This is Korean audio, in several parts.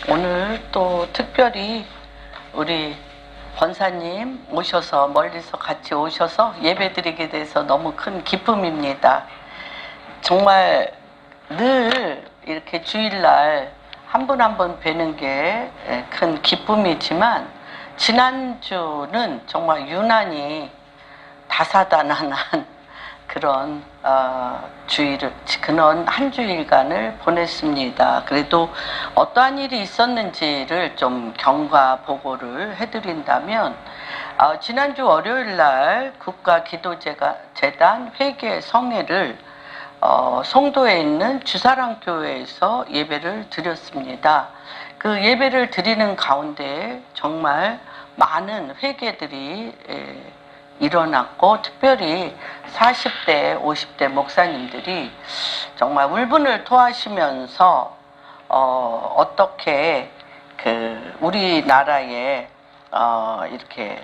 오늘 또 특별히 우리 권사님 오셔서 멀리서 같이 오셔서 예배드리게 돼서 너무 큰 기쁨입니다. 정말 늘 이렇게 주일날 한 분 한 분 뵈는 게 큰 기쁨이지만 지난주는 정말 유난히 다사다난한 그런 그런 한 주일간을 보냈습니다. 그래도 어떠한 일이 있었는지를 좀 경과 보고를 해드린다면 지난주 월요일날 국가기도재단 회계 성회를 송도에 있는 주사랑교회에서 예배를 드렸습니다. 그 예배를 드리는 가운데 정말 많은 회개들이 일어났고, 특별히 40대, 50대 목사님들이 정말 울분을 토하시면서 어떻게 우리나라에 이렇게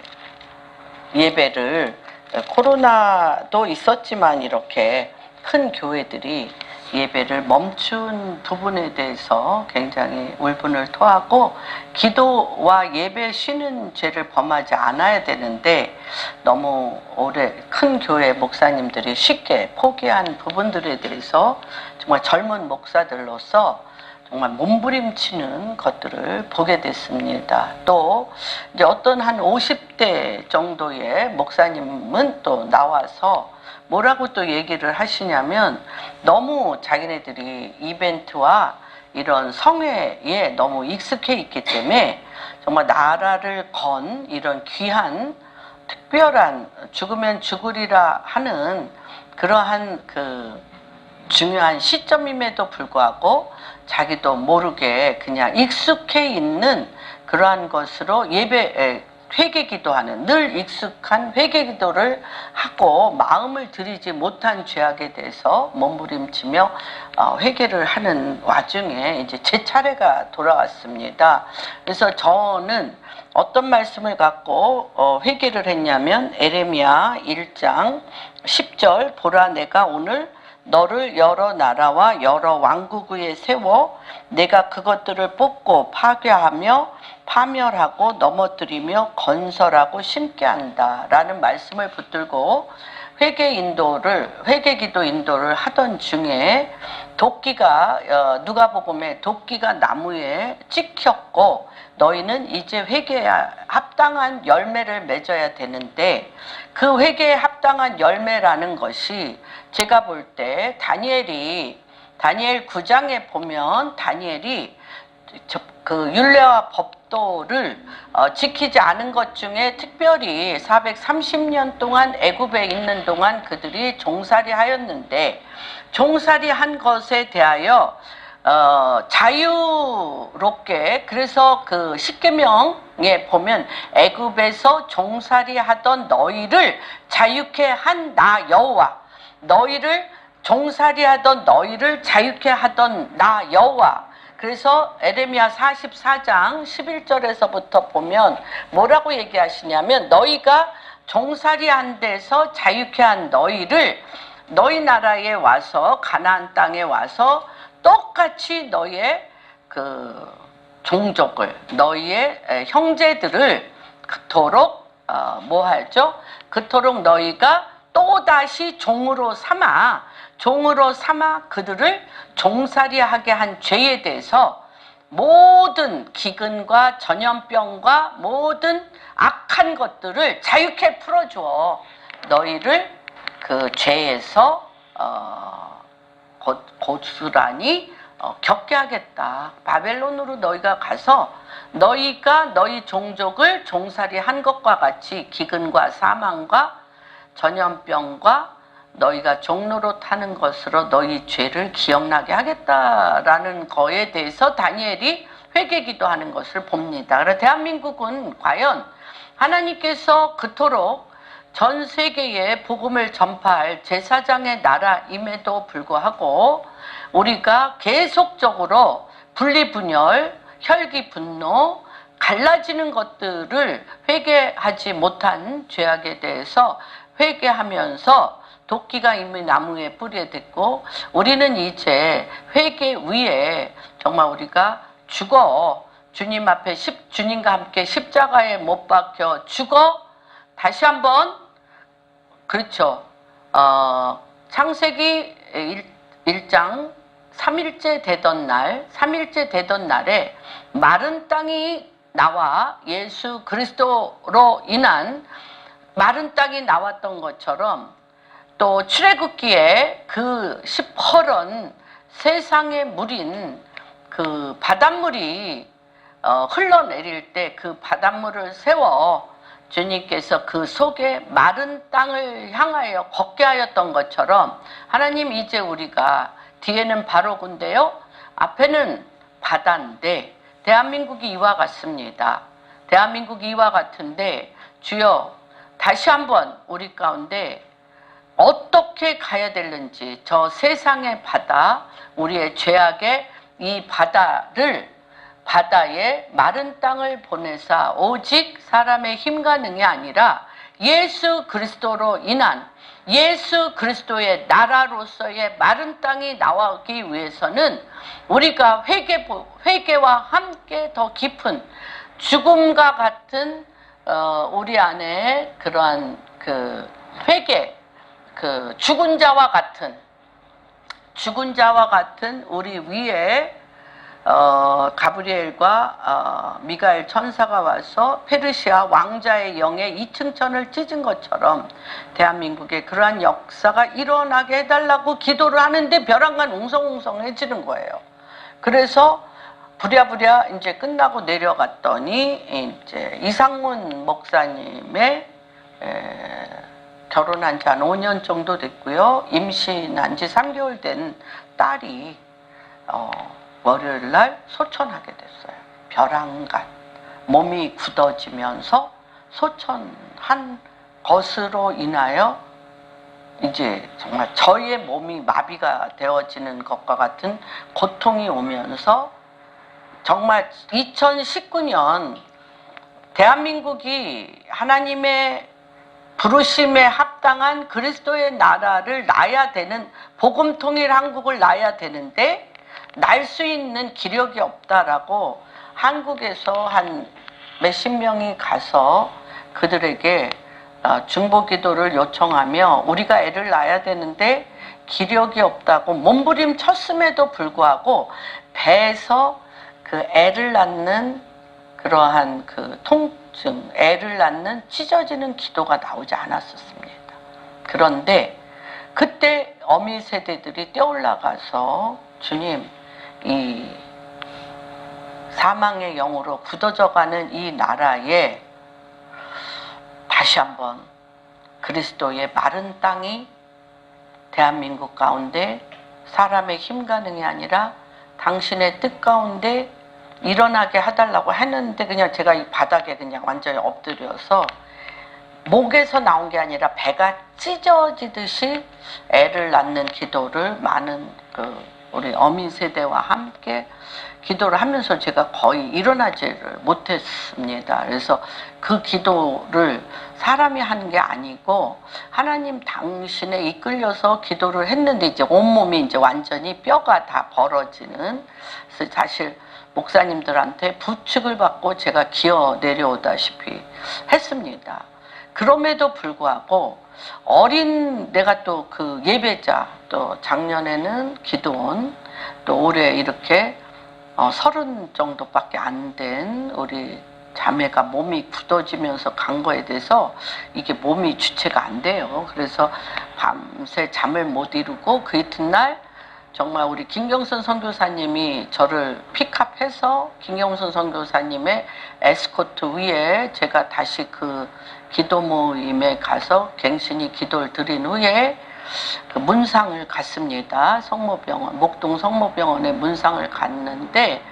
예배를, 코로나도 있었지만 이렇게 큰 교회들이 예배를 멈춘 부분에 대해서 굉장히 울분을 토하고, 기도와 예배 쉬는 죄를 범하지 않아야 되는데 너무 오래 큰 교회 목사님들이 쉽게 포기한 부분들에 대해서 정말 젊은 목사들로서 정말 몸부림치는 것들을 보게 됐습니다. 또 이제 어떤 한 50대 정도의 목사님은 또 나와서 뭐라고 또 얘기를 하시냐면, 너무 자기네들이 이벤트와 이런 성회에 너무 익숙해 있기 때문에 정말 나라를 건 이런 귀한 특별한 죽으면 죽으리라 하는 그러한 중요한 시점임에도 불구하고 자기도 모르게 그냥 익숙해 있는 그러한 것으로 회개기도하는, 늘 익숙한 회개기도를 하고 마음을 들이지 못한 죄악에 대해서 몸부림치며 회개를 하는 와중에 이제 제 차례가 돌아왔습니다. 그래서 저는 어떤 말씀을 갖고 회개를 했냐면, 에레미야 1장 10절 보라, 내가 오늘 너를 여러 나라와 여러 왕국 위에 세워 내가 그것들을 뽑고 파괴하며 파멸하고 넘어뜨리며 건설하고 심게 한다 라는 말씀을 붙들고 회개기도 인도를 하던 중에 누가복음에 도끼가 나무에 찍혔고, 너희는 이제 회개에 합당한 열매를 맺어야 되는데, 그 회개에 합당한 열매라는 것이 제가 볼 때 다니엘 9장에 보면 다니엘이 그 율례와 법도를 지키지 않은 것 중에 특별히 430년 동안 애굽에 있는 동안 그들이 종살이 하였는데, 종살이 한 것에 대하여 자유롭게, 그래서 그 십계명에 보면 애굽에서 종살이 하던 너희를 자유케 한 나 여호와, 종살이하던 너희를 자유케 하던 나 여호와. 그래서 에레미야 44장 11절에서부터 보면 뭐라고 얘기하시냐면, 너희가 종살이한 데서 자유케 한 너희를 너희 나라에 와서, 가나안 땅에 와서 똑같이 너희의 종족을, 너희의 형제들을 그토록 그토록 너희가 또다시 종으로 삼아 그들을 종살이하게 한 죄에 대해서 모든 기근과 전염병과 모든 악한 것들을 자유케 풀어주어 너희를 그 죄에서 고스란히 겪게 하겠다. 바벨론으로 너희가 가서 너희가 너희 종족을 종살이한 것과 같이 기근과 사망과 전염병과 너희가 종로로 타는 것으로 너희 죄를 기억나게 하겠다라는 거에 대해서 다니엘이 회개기도하는 것을 봅니다. 그래서 대한민국은 과연 하나님께서 그토록 전 세계에 복음을 전파할 제사장의 나라임에도 불구하고 우리가 계속적으로 분리분열, 혈기분노, 갈라지는 것들을 회개하지 못한 죄악에 대해서 회개하면서 도끼가 이미 나무에 뿌리에 댔고, 우리는 이제 회개 위에 정말 우리가 죽어 주님 앞에 주님과 함께 십자가에 못 박혀 죽어 다시 한번 그렇죠. 창세기 1장 3일째 되던 날에 마른 땅이 나와 예수 그리스도로 인한 마른 땅이 나왔던 것처럼 또 출애굽기에 그 시퍼런 세상의 물인 그 바닷물이 흘러내릴 때 그 바닷물을 세워 주님께서 그 속에 마른 땅을 향하여 걷게 하였던 것처럼 하나님 이제 우리가 뒤에는 바로군데요. 앞에는 바다인데 대한민국이 이와 같습니다. 대한민국이 이와 같은데 주여 다시 한번 우리 가운데 어떻게 가야 되는지 저 세상의 바다 우리의 죄악의 이 바다에 마른 땅을 보내사 오직 사람의 힘과 능이 아니라 예수 그리스도로 인한 예수 그리스도의 나라로서의 마른 땅이 나오기 위해서는 우리가 회개와 함께 더 깊은 죽음과 같은 우리 안에 그러한 그 회개, 그 죽은 자와 같은 우리 위에 가브리엘과 미가엘 천사가 와서 페르시아 왕자의 영에 2층 천을 찢은 것처럼 대한민국에 그러한 역사가 일어나게 해달라고 기도를 하는데 벼랑간 웅성웅성해지는 거예요. 그래서 부랴부랴 이제 끝나고 내려갔더니 이제 이상문 목사님의 결혼한 지 한 5년 정도 됐고요. 임신한 지 3개월 된 딸이 월요일날 소천하게 됐어요. 벼랑간 몸이 굳어지면서 소천한 것으로 인하여 이제 정말 저의 몸이 마비가 되어지는 것과 같은 고통이 오면서 정말 2019년 대한민국이 하나님의 부르심에 합당한 그리스도의 나라를 낳아야 되는 복음 통일 한국을 낳아야 되는데 날 수 있는 기력이 없다라고 한국에서 한 몇십 명이 가서 그들에게 중보기도를 요청하며 우리가 애를 낳아야 되는데 기력이 없다고 몸부림쳤음에도 불구하고 배에서 그 애를 낳는 그러한 그 통증, 애를 낳는 찢어지는 기도가 나오지 않았었습니다. 그런데 그때 어미 세대들이 뛰어올라가서 주님, 이 사망의 영으로 굳어져가는 이 나라에 다시 한번 그리스도의 마른 땅이 대한민국 가운데 사람의 힘 가능이 아니라 당신의 뜻 가운데 일어나게 해달라고 했는데 그냥 제가 이 바닥에 그냥 완전히 엎드려서 목에서 나온 게 아니라 배가 찢어지듯이 애를 낳는 기도를 많은 우리 어민 세대와 함께 기도를 하면서 제가 거의 일어나지를 못했습니다. 그래서 그 기도를 사람이 하는 게 아니고 하나님 당신에 이끌려서 기도를 했는데 이제 온몸이 이제 완전히 뼈가 다 벌어지는, 그래서 사실 목사님들한테 부축을 받고 제가 기어 내려오다시피 했습니다. 그럼에도 불구하고 내가 또 그 예배자, 또 작년에는 기도원, 또 올해 이렇게 30 정도밖에 안 된 우리 자매가 몸이 굳어지면서 간 거에 대해서 이게 몸이 주체가 안 돼요. 그래서 밤새 잠을 못 이루고 그 이튿날 정말 우리 김경선 선교사님이 저를 픽업해서 김경선 선교사님의 에스코트 위에 제가 다시 그 기도 모임에 가서 갱신히 기도를 드린 후에 그 문상을 갔습니다. 성모병원, 목동 성모병원에 문상을 갔는데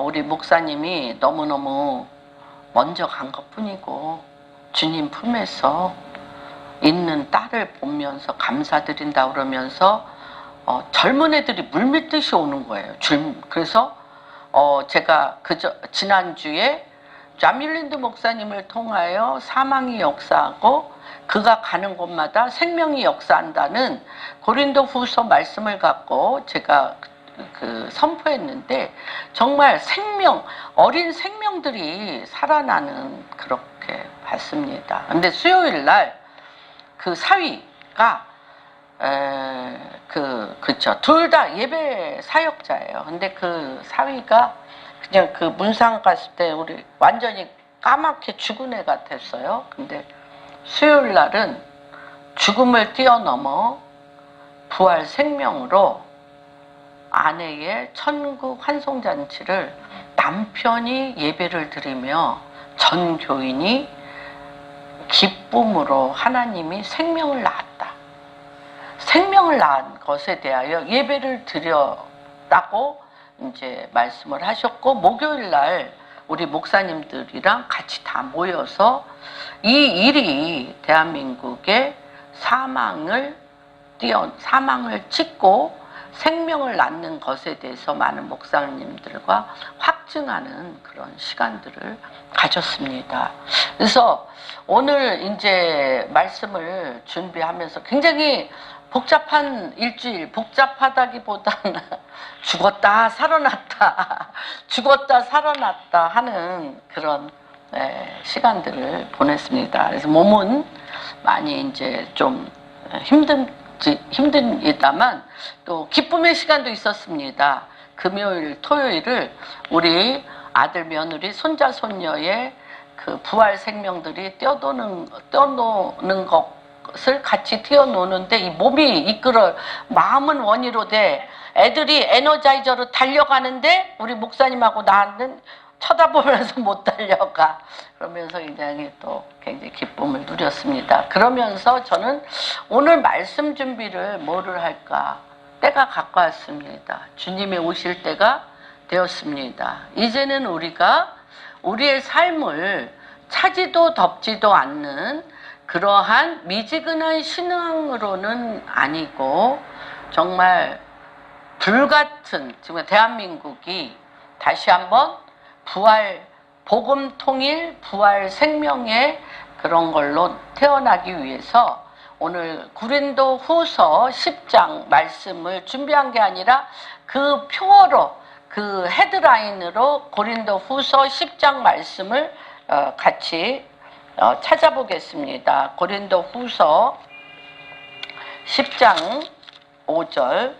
우리 목사님이 너무너무 먼저 간 것뿐이고 주님 품에서 있는 딸을 보면서 감사드린다 그러면서 젊은 애들이 물밀듯이 오는 거예요. 그래서 제가 지난주에 자밀린드 목사님을 통하여 사망이 역사하고 그가 가는 곳마다 생명이 역사한다는 고린도 후서 말씀을 갖고 제가 선포했는데 정말 어린 생명들이 살아나는 그렇게 봤습니다. 근데 수요일 날 그 사위가 그쵸. 둘 다 예배 사역자예요. 근데 그 사위가 그냥 그 문상 갔을 때 우리 완전히 까맣게 죽은 애 같았어요. 근데 수요일 날은 죽음을 뛰어넘어 부활 생명으로 아내의 천국 환송잔치를 남편이 예배를 드리며 전 교인이 기쁨으로 하나님이 생명을 낳았다. 생명을 낳은 것에 대하여 예배를 드렸다고 이제 말씀을 하셨고, 목요일 날 우리 목사님들이랑 같이 다 모여서 이 일이 대한민국의 사망을 찍고 생명을 낳는 것에 대해서 많은 목사님들과 확증하는 그런 시간들을 가졌습니다. 그래서 오늘 이제 말씀을 준비하면서 굉장히 복잡한 일주일, 복잡하다기보다는 죽었다 살아났다 죽었다 살아났다 하는 그런 시간들을 보냈습니다. 그래서 몸은 많이 이제 좀 힘듭니다만 또 기쁨의 시간도 있었습니다. 금요일, 토요일을 우리 아들, 며느리, 손자, 손녀의 그 부활 생명들이 뛰어노는 것을 같이 뛰어노는데 이 몸이 이끌어, 마음은 원이로 돼 애들이 에너자이저로 달려가는데 우리 목사님하고 나는 쳐다보면서 못 달려가. 그러면서 굉장히 기쁨을 누렸습니다. 그러면서 저는 오늘 말씀 준비를 뭐를 할까? 때가 가까웠습니다. 주님이 오실 때가 되었습니다. 이제는 우리가 우리의 삶을 차지도 덮지도 않는 그러한 미지근한 신앙으로는 아니고 정말 불같은, 지금 대한민국이 다시 한번 복음 통일, 부활 생명의 그런 걸로 태어나기 위해서 오늘 고린도 후서 10장 말씀을 준비한 게 아니라 그 표어로, 그 헤드라인으로 고린도 후서 10장 말씀을 같이 찾아보겠습니다. 고린도 후서 10장 5절.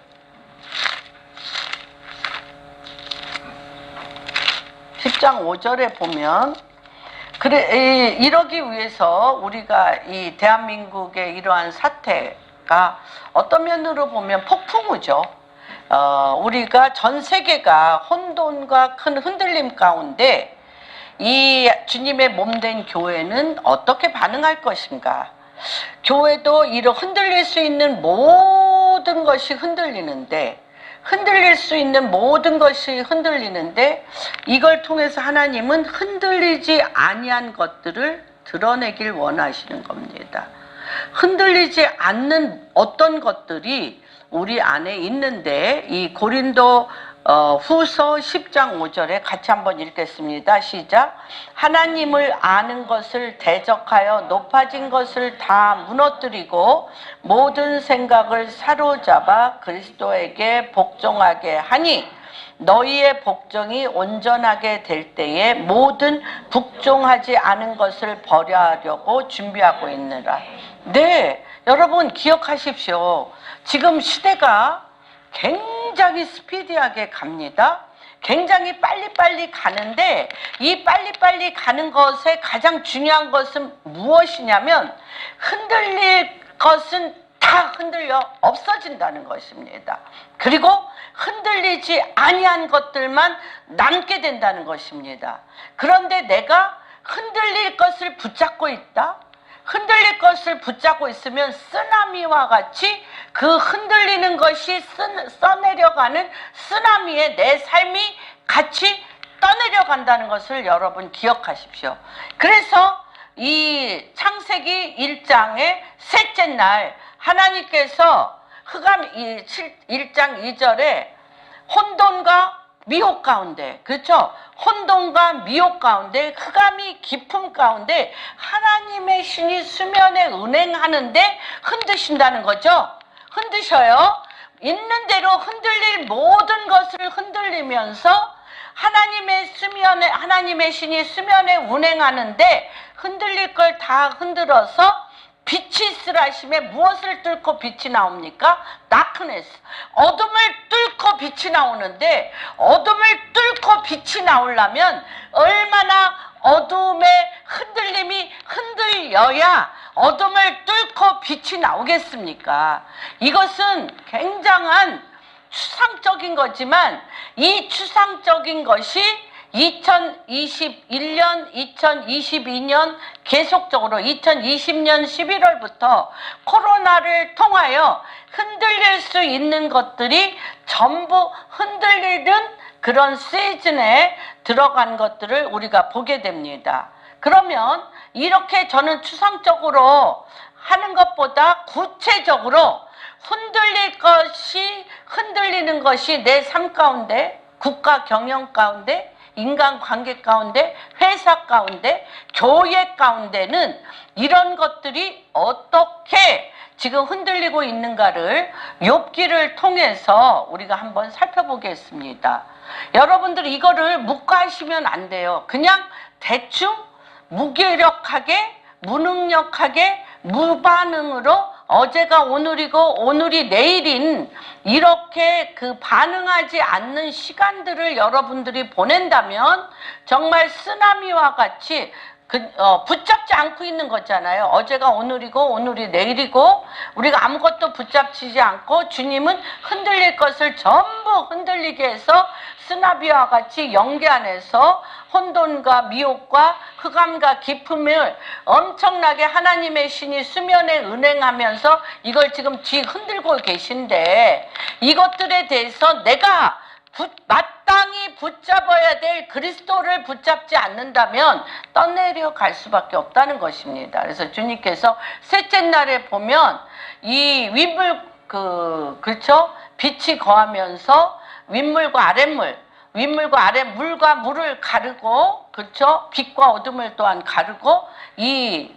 10장 5절에 보면, 이러기 위해서 우리가 이 대한민국의 이러한 사태가 어떤 면으로 보면 폭풍우죠. 우리가 전 세계가 혼돈과 큰 흔들림 가운데 이 주님의 몸된 교회는 어떻게 반응할 것인가? 교회도 이런 흔들릴 수 있는 모든 것이 흔들리는데, 이걸 통해서 하나님은 흔들리지 아니한 것들을 드러내길 원하시는 겁니다. 흔들리지 않는 어떤 것들이 우리 안에 있는데, 이 고린도 후서 10장 5절에 같이 한번 읽겠습니다. 시작. 하나님을 아는 것을 대적하여 높아진 것을 다 무너뜨리고 모든 생각을 사로잡아 그리스도에게 복종하게 하니 너희의 복종이 온전하게 될 때에 모든 복종하지 않은 것을 버려하려고 준비하고 있느라. 네, 여러분 기억하십시오. 지금 시대가 굉장히 스피디하게 갑니다. 굉장히 빨리빨리 가는데, 이 빨리빨리 가는 것에 가장 중요한 것은 무엇이냐면, 흔들릴 것은 다 흔들려 없어진다는 것입니다. 그리고 흔들리지 아니한 것들만 남게 된다는 것입니다. 그런데 내가 흔들릴 것을 붙잡고 있다? 흔들릴 것을 붙잡고 있으면 쓰나미와 같이 그 흔들리는 것이 써내려가는 쓰나미에 내 삶이 같이 떠내려간다는 것을 여러분 기억하십시오. 그래서 이 창세기 1장의 셋째 날 하나님께서 흑암 1장 2절에 혼돈과 미혹 가운데, 그렇죠? 혼돈과 미혹 가운데, 흑암이 깊음 가운데 하나님의 신이 수면에 운행하는데 흔드신다는 거죠. 흔드셔요. 있는 대로 흔들릴 모든 것을 흔들리면서 하나님의 신이 수면에 운행하는데 흔들릴 걸 다 흔들어서 빛이 있으라 하심에 무엇을 뚫고 빛이 나옵니까? 다크네스. 어둠을 뚫고 빛이 나오는데 어둠을 뚫고 빛이 나오려면 얼마나 어둠의 흔들림이 흔들려야 어둠을 뚫고 빛이 나오겠습니까? 이것은 굉장한 추상적인 거지만 이 추상적인 것이 2021년, 2022년 계속적으로 2020년 11월부터 코로나를 통하여 흔들릴 수 있는 것들이 전부 흔들리는 그런 시즌에 들어간 것들을 우리가 보게 됩니다. 그러면 이렇게 저는 추상적으로 하는 것보다 구체적으로 흔들리는 것이 내 삶 가운데, 국가 경영 가운데, 인간관계 가운데, 회사 가운데, 교회 가운데는 이런 것들이 어떻게 지금 흔들리고 있는가를 욥기를 통해서 우리가 한번 살펴보겠습니다. 여러분들 이거를 묵과하시면 안 돼요. 그냥 대충 무기력하게, 무능력하게, 무반응으로 어제가 오늘이고 오늘이 내일인 이렇게 그 반응하지 않는 시간들을 여러분들이 보낸다면 정말 쓰나미와 같이 붙잡지 않고 있는 거잖아요. 어제가 오늘이고 오늘이 내일이고 우리가 아무것도 붙잡지 않고 주님은 흔들릴 것을 전부 흔들리게 해서 쓰나미와 같이 영계 안에서 혼돈과 미혹과 흑암과 기품을 엄청나게 하나님의 신이 수면에 은행하면서 이걸 지금 흔들고 계신데 이것들에 대해서 내가 마땅히 붙잡아야 될 그리스도를 붙잡지 않는다면 떠내려 갈 수밖에 없다는 것입니다. 그래서 주님께서 셋째 날에 보면 이 그렇죠? 빛이 거하면서 윗물과 아랫물과 물을 가르고, 그렇죠? 빛과 어둠을 또한 가르고, 이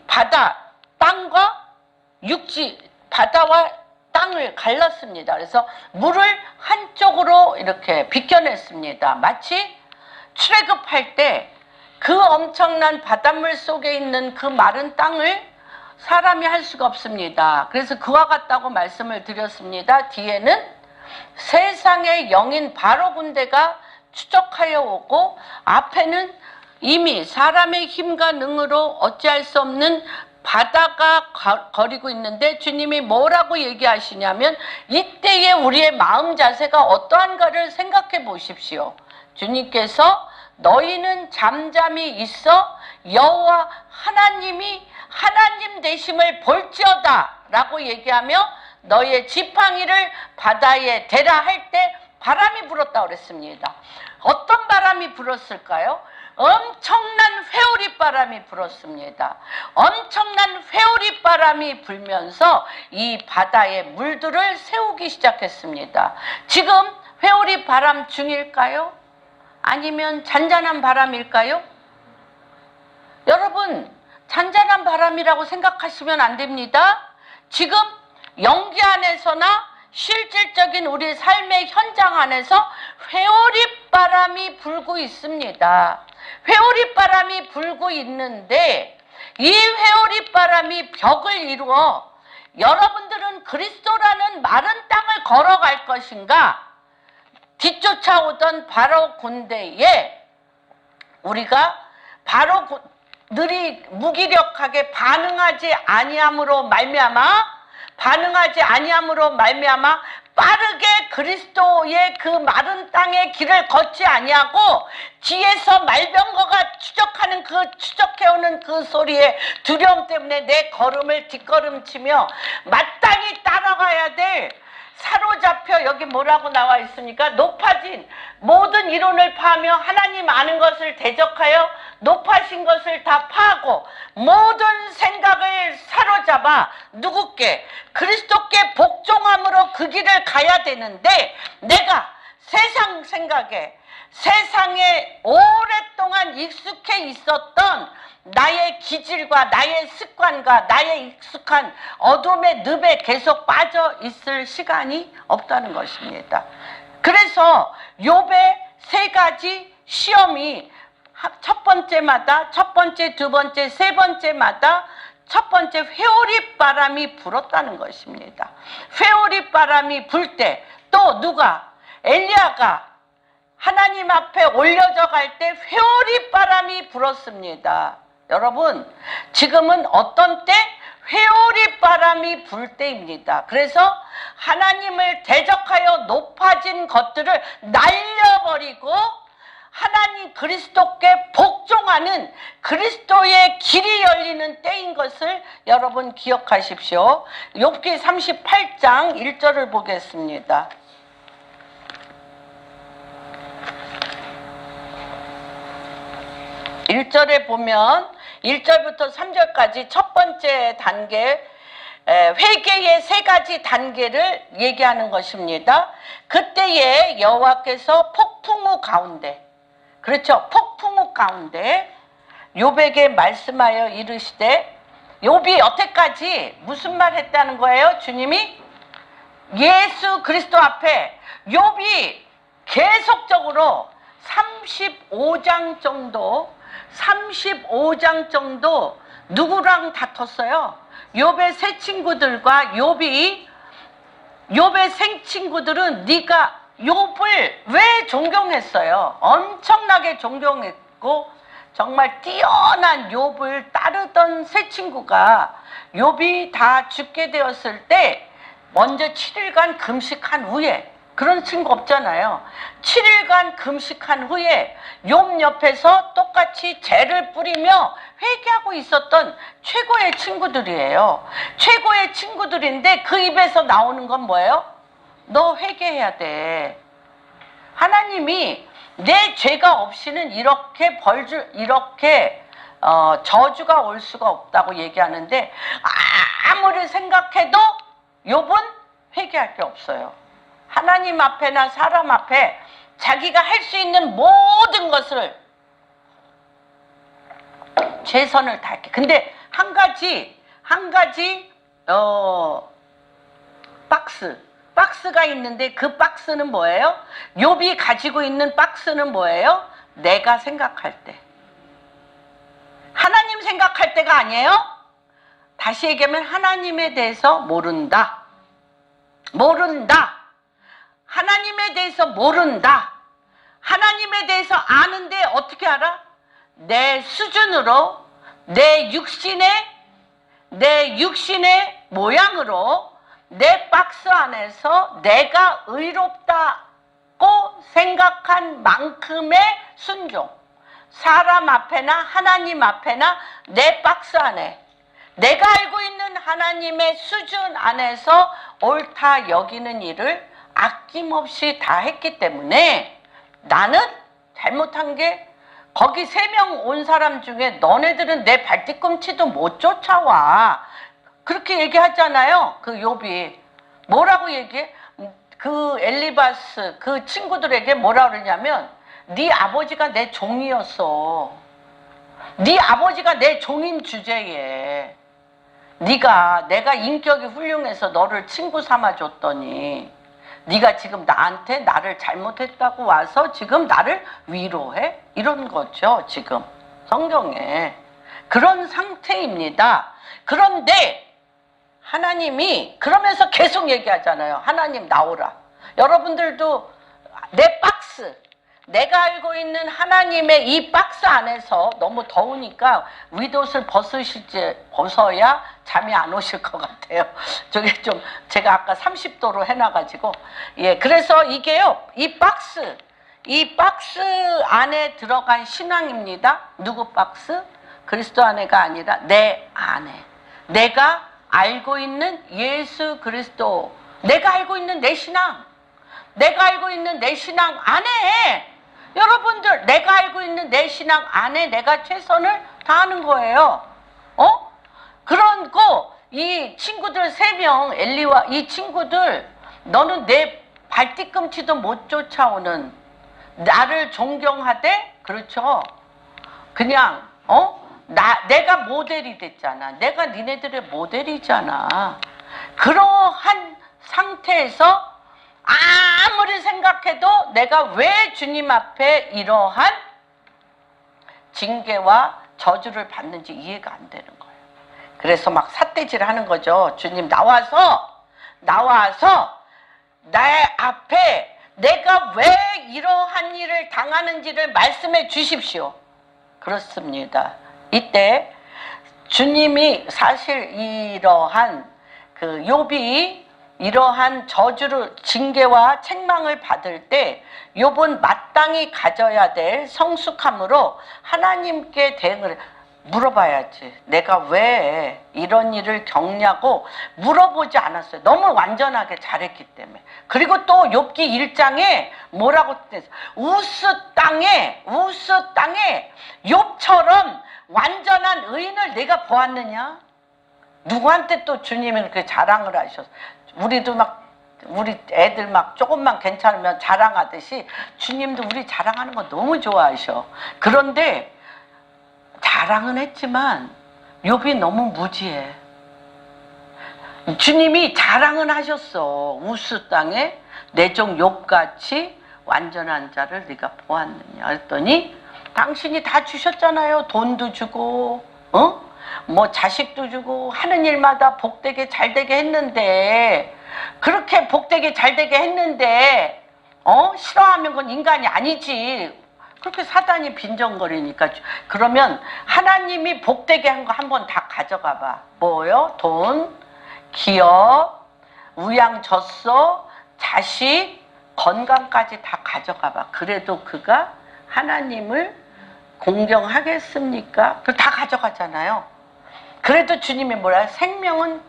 땅과 육지, 바다와 땅을 갈랐습니다. 그래서 물을 한쪽으로 이렇게 비껴냈습니다. 마치 출애굽할 때 그 엄청난 바닷물 속에 있는 그 마른 땅을 사람이 할 수가 없습니다. 그래서 그와 같다고 말씀을 드렸습니다. 뒤에는 세상의 영인 바로 군대가 추적하여 오고 앞에는 이미 사람의 힘과 능으로 어찌할 수 없는 바다가 거리고 있는데 주님이 뭐라고 얘기하시냐면 이때의 우리의 마음 자세가 어떠한가를 생각해 보십시오. 주님께서 너희는 잠잠히 있어 여호와 하나님이 하나님 되심을 볼지어다 라고 얘기하며 너희의 지팡이를 바다에 대라 할 때 바람이 불었다고 그랬습니다. 어떤 바람이 불었을까요? 엄청난 회오리 바람이 불었습니다. 엄청난 회오리 바람이 불면서 이 바다의 물들을 세우기 시작했습니다. 지금 회오리 바람 중일까요? 아니면 잔잔한 바람일까요? 여러분, 잔잔한 바람이라고 생각하시면 안 됩니다. 지금 영계 안에서나 실질적인 우리 삶의 현장 안에서 회오리 바람이 불고 있습니다. 회오리 바람이 불고 있는데 이 회오리 바람이 벽을 이루어 여러분들은 그리스도라는 마른 땅을 걸어갈 것인가? 뒤쫓아오던 바로 군대에 우리가 무기력하게 반응하지 아니함으로 말미암아 빠르게 그리스도의 그 마른 땅의 길을 걷지 아니하고 뒤에서 말병거가 추적해오는 그 소리에 두려움 때문에 내 걸음을 뒷걸음치며 마땅히 따라가야 될 사로잡혀 여기 뭐라고 나와 있습니까? 높아진 모든 이론을 파하며 하나님 아는 것을 대적하여 높아진 것을 다 파하고 모든 생각을 사로잡아 누구께? 그리스도께 복종함으로 그 길을 가야 되는데 내가 세상 생각에 세상에 오랫동안 익숙해 있었던 나의 기질과 나의 습관과 나의 익숙한 어둠의 늪에 계속 빠져 있을 시간이 없다는 것입니다. 그래서 욥의 세 가지 시험이 첫 번째마다, 첫 번째, 두 번째, 세 번째마다 첫 번째 회오리 불었다는 것입니다. 회오리 불 때 또 누가? 엘리야가 하나님 앞에 올려져 갈 때 회오리 불었습니다. 여러분, 지금은 어떤 때? 회오리 불 때입니다. 그래서 하나님을 대적하여 높아진 것들을 날려버리고 하나님 그리스도께 복종하는 그리스도의 길이 열리는 때인 것을 여러분 기억하십시오. 욥기 38장 1절을 보겠습니다. 1절에 보면 1절부터 3절까지 첫 번째 단계, 회개의 세 가지 단계를 얘기하는 것입니다. 그때에 여호와께서 폭풍우 가운데, 그렇죠, 폭풍우 가운데 욥에게 말씀하여 이르시되, 욥이 여태까지 무슨 말 했다는 거예요? 주님이 예수 그리스도 앞에 욥이 계속적으로 35장 정도 누구랑 다퉜어요? 욥의 새 친구들과 욥의 생 친구들은 네가 욥을 왜 존경했어요? 엄청나게 존경했고 정말 뛰어난 욥을 따르던 새 친구가 욥이 다 죽게 되었을 때 먼저 7일간 금식한 후에, 그런 친구 없잖아요. 7일간 금식한 후에 욥 옆에서 똑같이 죄를 뿌리며 회개하고 있었던 최고의 친구들이에요. 최고의 친구들인데 그 입에서 나오는 건 뭐예요? 너 회개해야 돼. 하나님이 내 죄가 없이는 이렇게 저주가 올 수가 없다고 얘기하는데, 아무리 생각해도 욥은 회개할 게 없어요. 하나님 앞에나 사람 앞에 자기가 할 수 있는 모든 것을 최선을 다할게. 근데 한 가지 박스가 있는데 그 박스는 뭐예요? 욥이 가지고 있는 박스는 뭐예요? 내가 생각할 때, 하나님 생각할 때가 아니에요. 다시 얘기하면 하나님에 대해서 모른다. 하나님에 대해서 모른다. 하나님에 대해서 아는데 어떻게 알아? 내 수준으로, 내 육신의 모양으로, 내 박스 안에서 내가 의롭다고 생각한 만큼의 순종. 사람 앞에나 하나님 앞에나 내 박스 안에 내가 알고 있는 하나님의 수준 안에서 옳다 여기는 일을 아낌없이 다 했기 때문에, 나는 잘못한 게, 거기 3명 온 사람 중에 너네들은 내 발뒤꿈치도 못 쫓아와, 그렇게 얘기하잖아요. 그 욥이 뭐라고 얘기해? 그 엘리바스 그 친구들에게 뭐라 그러냐면, 네 아버지가 내 종이었어. 네 아버지가 내 종인 주제에 내가 인격이 훌륭해서 너를 친구 삼아줬더니 네가 지금 나한테 나를 잘못했다고 와서 지금 나를 위로해? 이런 거죠. 지금 성경에 그런 상태입니다. 그런데 하나님이 그러면서 계속 얘기하잖아요. 하나님 나오라. 여러분들도 내 박스, 내가 알고 있는 하나님의 이 박스 안에서 너무 더우니까 윗옷을 벗어야 잠이 안 오실 것 같아요. 저게 좀 제가 아까 30도로 해놔가지고, 그래서 이게요, 이 박스 안에 들어간 신앙입니다. 누구 박스? 그리스도 안에가 아니라 내 안에, 내가 알고 있는 예수 그리스도, 내가 알고 있는 내 신앙 안에, 여러분들 내가 알고 있는 내 신앙 안에 내가 최선을 다하는 거예요. 그런고 이 친구들 3명, 엘리와 이 친구들, 너는 내 발뒤꿈치도 못 쫓아오는, 나를 존경하되, 그렇죠? 그냥 내가 모델이 됐잖아. 내가 니네들의 모델이잖아. 그러한 상태에서 아무리 생각해도 내가 왜 주님 앞에 이러한 징계와 저주를 받는지 이해가 안 되는 거예요. 그래서 막 삿대질 하는 거죠. 주님 나와서 내 앞에 내가 왜 이러한 일을 당하는지를 말씀해 주십시오. 그렇습니다. 이때 주님이 사실 이러한 그 욥이 이러한 저주를, 징계와 책망을 받을 때 욥은 마땅히 가져야 될 성숙함으로 하나님께 대응을 물어봐야지. 내가 왜 이런 일을 겪냐고 물어보지 않았어요. 너무 완전하게 잘했기 때문에. 그리고 또 욥기 1장에 뭐라고 했어요? 우스 땅에 욥처럼 완전한 의인을 내가 보았느냐? 누구한테 또 주님이 그렇게 자랑을 하셨어? 우리 애들 막 조금만 괜찮으면 자랑하듯이 주님도 우리 자랑하는 거 너무 좋아하셔. 그런데 자랑은 했지만 욥이 너무 무지해. 주님이 자랑은 하셨어. 우스 땅에 내 종 욥같이 완전한 자를 네가 보았느냐 그랬더니 당신이 다 주셨잖아요. 돈도 주고 뭐 자식도 주고 하는 일마다 복되게 잘되게 했는데, 그렇게 복되게 잘되게 했는데 싫어하면 그건 인간이 아니지. 그렇게 사단이 빈정거리니까. 그러면 하나님이 복되게 한 거 한번 다 가져가 봐. 뭐요? 돈, 기업, 우양젖소, 자식, 건강까지 다 가져가 봐. 그래도 그가 하나님을 공경하겠습니까? 그걸 다 가져가잖아요. 그래도 주님이 뭐라? 생명은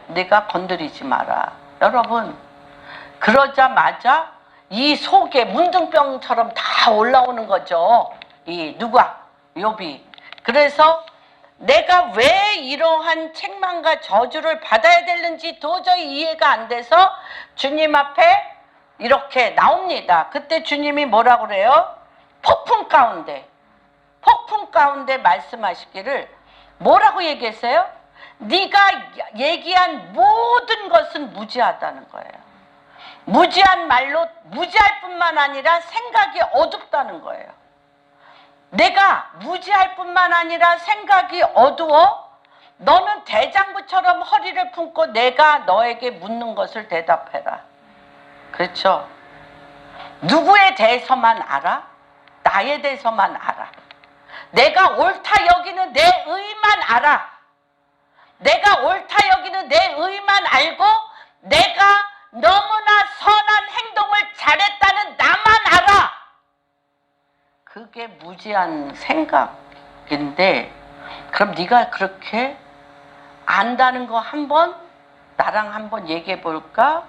네가 건드리지 마라. 여러분, 그러자마자 이 속에 문둥병처럼 다 올라오는 거죠. 욥이. 그래서 내가 왜 이러한 책망과 저주를 받아야 되는지 도저히 이해가 안 돼서 주님 앞에 이렇게 나옵니다. 그때 주님이 뭐라고 그래요? 폭풍 가운데 말씀하시기를 뭐라고 얘기했어요? 네가 얘기한 모든 것은 무지하다는 거예요. 무지한 말로 무지할 뿐만 아니라 생각이 어둡다는 거예요. 내가 무지할 뿐만 아니라 생각이 어두워? 너는 대장부처럼 허리를 품고 내가 너에게 묻는 것을 대답해라. 그렇죠? 누구에 대해서만 알아? 나에 대해서만 알아. 내가 옳다 여기는 내 의만 알아. 내가 옳다 여기는 내 의만 알고 내가 너무나 선한 행동을 잘했다는 나만 알아. 그게 무지한 생각인데, 그럼 네가 그렇게 안다는 거 한번 나랑 한번 얘기해 볼까?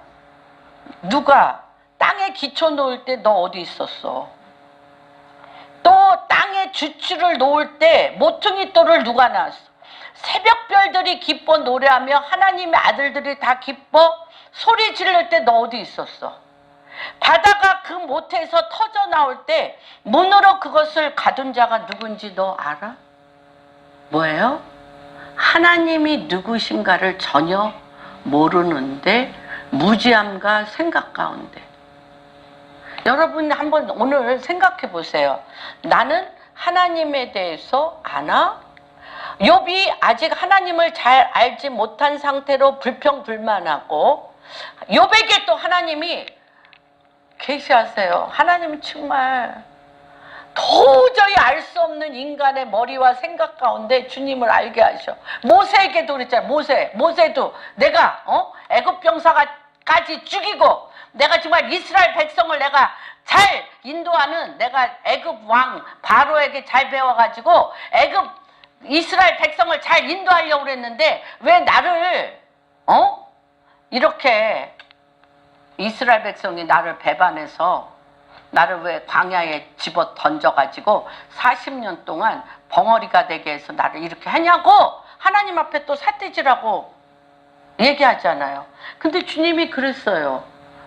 누가 땅에 기초 놓을 때 너 어디 있었어? 또 땅에 주추를 놓을 때 모퉁이돌을 누가 놨어? 새벽별들이 기뻐 노래하며 하나님의 아들들이 다 기뻐 소리 지를 때 너 어디 있었어? 바다가 그 모태에서 터져 나올 때 문으로 그것을 가둔 자가 누군지 너 알아? 뭐예요? 하나님이 누구신가를 전혀 모르는데 무지함과 생각 가운데. 여러분 한번 오늘 생각해 보세요. 나는 하나님에 대해서 아나? 욥이 아직 하나님을 잘 알지 못한 상태로 불평불만하고, 욥에게 또 하나님이 계시하세요. 하나님은 정말 도저히 알 수 없는 인간의 머리와 생각 가운데 주님을 알게 하셔. 모세에게도 그랬잖아요. 모세도 내가 애굽 병사까지 죽이고 내가 정말 이스라엘 백성을 내가 잘 인도하는, 내가 애굽 왕 바로에게 잘 배워가지고 애굽 이스라엘 백성을 잘 인도하려고 그랬는데 왜 나를 이렇게 이스라엘 백성이 나를 배반해서 나를 왜 광야에 집어 던져가지고 40년 동안 벙어리가 되게 해서 나를 이렇게 하냐고 하나님 앞에 또 삿대질하고 얘기하잖아요. 근데 주님이 그랬어요.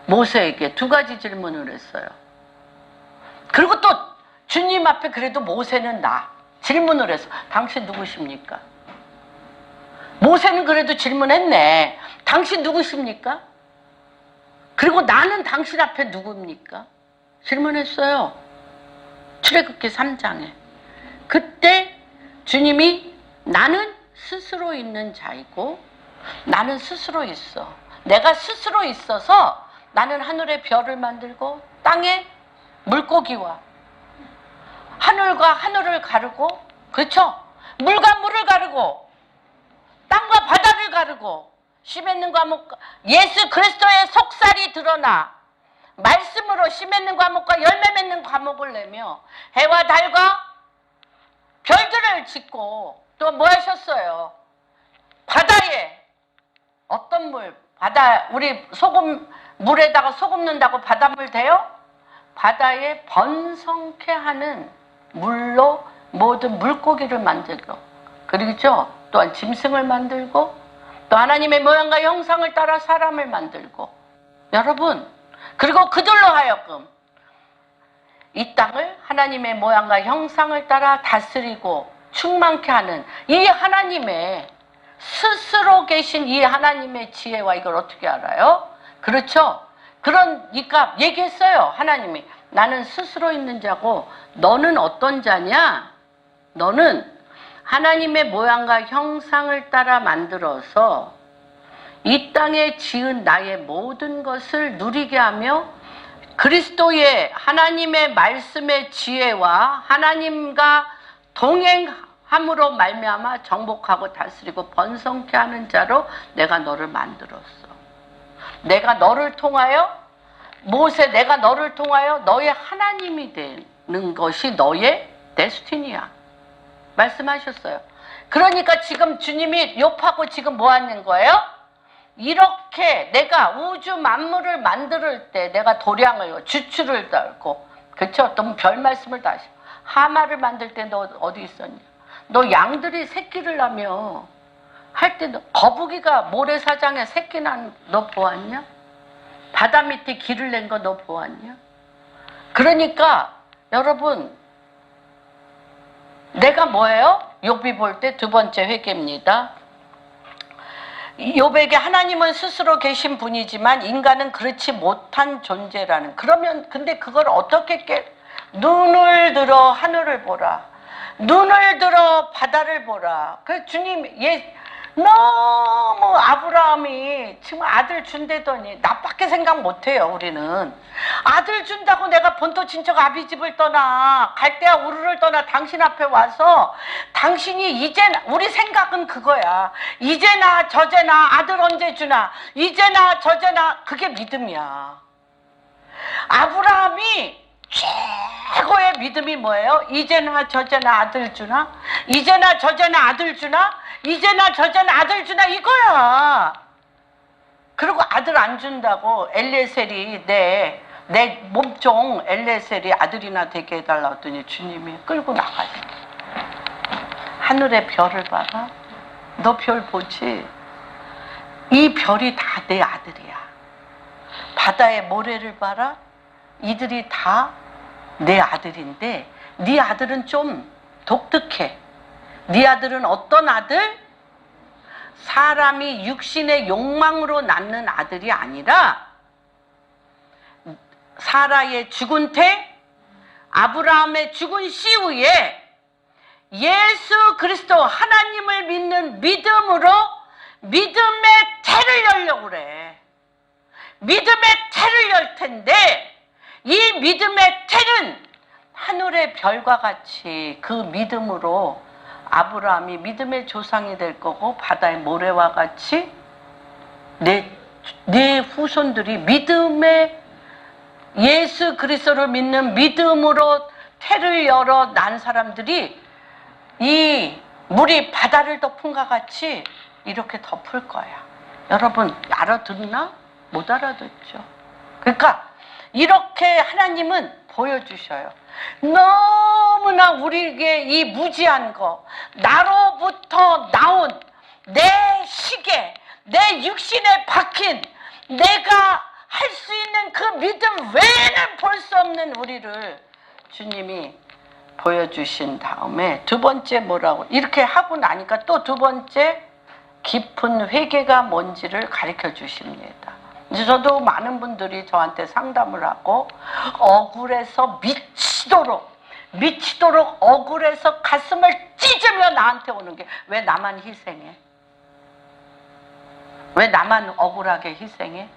모세에게 두 가지 질문을 했어요. 그리고 또 주님 앞에 그래도 모세는 질문을 해서 당신 누구십니까? 모세는 그래도 질문했네. 당신 누구십니까? 그리고 나는 당신 앞에 누굽니까? 질문했어요. 출애굽기 3장에. 그때 주님이 나는 스스로 있는 자이고 나는 스스로 있어. 내가 스스로 있어서 나는 하늘의 별을 만들고 땅에 물고기와 하늘과 하늘을 가르고, 그렇죠? 물과 물을 가르고 땅과 바다를 가르고 씨 맺는 과목과 예수 그리스도의 속살이 드러나 말씀으로 씨 맺는 과목과 열매 맺는 과목을 내며 해와 달과 별들을 짓고 또 뭐 하셨어요? 바다에 어떤 물, 바다 우리 소금 물에다가 소금 넣는다고 바닷물 돼요? 바다에 번성케 하는 물로 모든 물고기를 만들고, 그리고 또한 짐승을 만들고 또 하나님의 모양과 형상을 따라 사람을 만들고, 여러분, 그리고 그들로 하여금 이 땅을 하나님의 모양과 형상을 따라 다스리고 충만케 하는 이 하나님의 스스로 계신 이 하나님의 지혜와 이걸 어떻게 알아요? 그렇죠? 그러니까 얘기했어요. 하나님이 나는 스스로 있는 자고 너는 어떤 자냐? 너는 하나님의 모양과 형상을 따라 만들어서 이 땅에 지은 나의 모든 것을 누리게 하며 그리스도의 하나님의 말씀의 지혜와 하나님과 동행함으로 말미암아 정복하고 다스리고 번성케 하는 자로 내가 너를 만들었어. 내가 너를 통하여 모세, 내가 너를 통하여 너의 하나님이 되는 것이 너의 데스티니야 말씀하셨어요. 그러니까 지금 주님이 욥하고 지금 뭐 하는 거예요? 이렇게 내가 우주 만물을 만들 때 내가 도량을 주추를 달고, 그렇죠? 또 별 말씀을 다 하시고, 하마를 만들 때 너 어디 있었냐? 너 양들이 새끼를 낳며 할 때 거북이가 모래사장에 새끼 난 너 보았냐? 바다 밑에 길을 낸 거 너 보았냐? 그러니까 여러분, 내가 뭐예요? 욥이 볼 때 두 번째 회개입니다. 욥에게 하나님은 스스로 계신 분이지만 인간은 그렇지 못한 존재라는. 그러면 근데 그걸 어떻게 눈을 들어 하늘을 보라, 눈을 들어 바다를 보라. 그 주님 너무 아브라함이 지금 아들 준대더니 나밖에 생각 못해요. 우리는 아들 준다고 내가 본토 친척 아비집을 떠나 갈대아 우르를 떠나 당신 앞에 와서 당신이 이제나, 우리 생각은 그거야. 이제나 저제나 아들 언제 주나, 이제나 저제나. 그게 믿음이야. 아브라함이 최고의 믿음이 뭐예요? 이제나 저제나 아들 주나, 이제나 저제나 아들 주나, 이제나 저제나 아들 주나, 이거야. 그리고 아들 안 준다고 엘리에셀이 내 몸종 엘리에셀이 아들이나 되게 해달라 했더니 주님이 끌고 나가요. 하늘의 별을 봐라. 너 별 보지? 이 별이 다 내 아들이야. 바다의 모래를 봐라. 이들이 다 내 아들인데 네 아들은 좀 독특해. 네 아들은 어떤 아들? 사람이 육신의 욕망으로 낳는 아들이 아니라 사라의 죽은 태, 아브라함의 죽은 씨 후에 예수 그리스도 하나님을 믿는 믿음으로 믿음의 태를 열려고 그래. 믿음의 태를 열 텐데 이 믿음의 태는 하늘의 별과 같이 그 믿음으로 아브라함이 믿음의 조상이 될 거고 바다의 모래와 같이 내 후손들이 믿음의 예수 그리스도를 믿는 믿음으로 태를 열어 난 사람들이 이 물이 바다를 덮은 것 같이 이렇게 덮을 거야. 여러분 알아듣나? 못 알아듣죠. 그러니까 이렇게 하나님은 보여주셔요. 너무나 우리에게 이 무지한 거, 나로부터 나온 내 시계, 내 육신에 박힌 내가 할 수 있는 그 믿음 외에는 볼 수 없는 우리를 주님이 보여주신 다음에 두 번째 뭐라고 이렇게 하고 나니까 또 두 번째 깊은 회개가 뭔지를 가르쳐 주십니다. 이제 저도 많은 분들이 저한테 상담을 하고 억울해서 미치도록 억울해서 가슴을 찢으며 나한테 오는 게 왜 나만 희생해? 왜 나만 억울하게 희생해?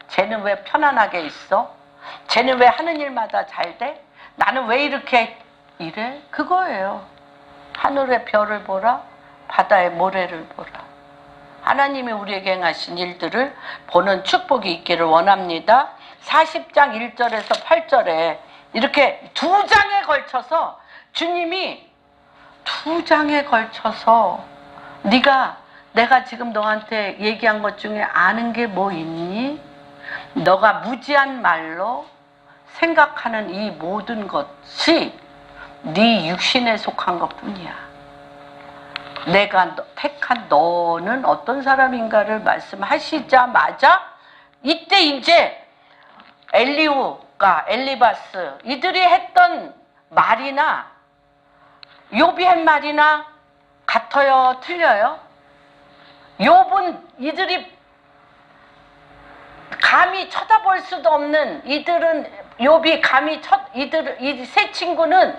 쟤는 왜 편안하게 있어? 쟤는 왜 하는 일마다 잘 돼? 나는 왜 이렇게 이래? 그거예요. 하늘의 별을 보라, 바다의 모래를 보라. 하나님이 우리에게 행하신 일들을 보는 축복이 있기를 원합니다. 40장 1절에서 8절에 이렇게 두 장에 걸쳐서 주님이 두 장에 걸쳐서 내가 지금 너한테 얘기한 것 중에 아는 게 뭐 있니? 너가 무지한 말로 생각하는 이 모든 것이 네 육신에 속한 것뿐이야. 내가 택한 너는 어떤 사람인가를 말씀하시자마자 이때 이제 엘리후가 엘리바스 이들이 했던 말이나 욥이 한 말이나 같아요? 틀려요? 욥은 이들이 감히 쳐다볼 수도 없는 욥이 감히 이 세 친구는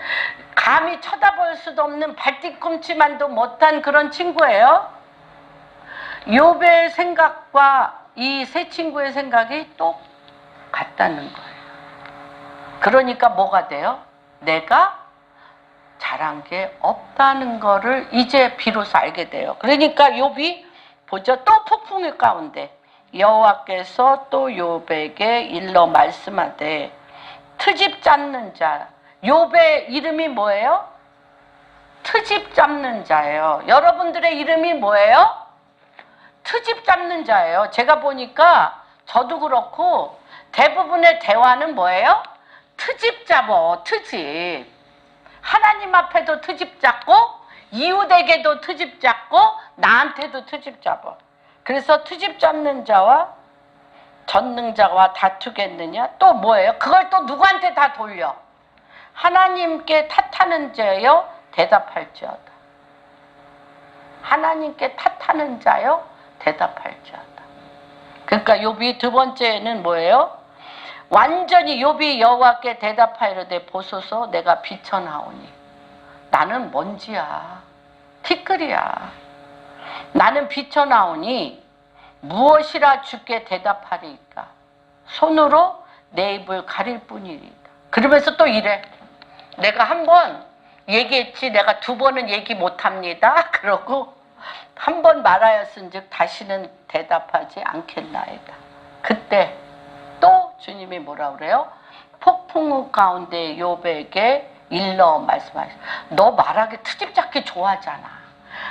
감히 쳐다볼 수도 없는 발뒤꿈치만도 못한 그런 친구예요. 욥의 생각과 이 세 친구의 생각이 똑같다는 거예요. 그러니까 뭐가 돼요? 내가 잘한 게 없다는 거를 이제 비로소 알게 돼요. 그러니까 욥이 보죠. 또 폭풍의 가운데 여호와께서 또 욥에게 일러 말씀하되 트집 잡는 자. 욥의 이름이 뭐예요? 트집 잡는 자예요. 여러분들의 이름이 뭐예요? 트집 잡는 자예요. 제가 보니까 저도 그렇고 대부분의 대화는 뭐예요? 트집 잡어. 트집. 하나님 앞에도 트집 잡고 이웃에게도 트집 잡고 나한테도 트집 잡어. 그래서 트집 잡는 자와 전능자와 다투겠느냐? 또 뭐예요? 그걸 또 누구한테 다 돌려? 하나님께 탓하는 자여 대답할지어다. 하나님께 탓하는 자여 대답할지어다. 그러니까 욥이 두 번째는 뭐예요? 완전히 욥이 여호와께 대답하이르되 보소서 내가 비천하오니 나는 먼지야. 티끌이야. 나는 비쳐나오니 무엇이라 주께 대답하리까? 손으로 내 입을 가릴 뿐이리다. 그러면서 또 이래. 내가 한 번 얘기했지 내가 두 번은 얘기 못합니다. 그러고 한 번 말하였은즉 다시는 대답하지 않겠나이다. 그때 또 주님이 뭐라 그래요? 폭풍우 가운데 욥에게 일러 말씀하셨어. 너 말하기 트집 잡기 좋아하잖아.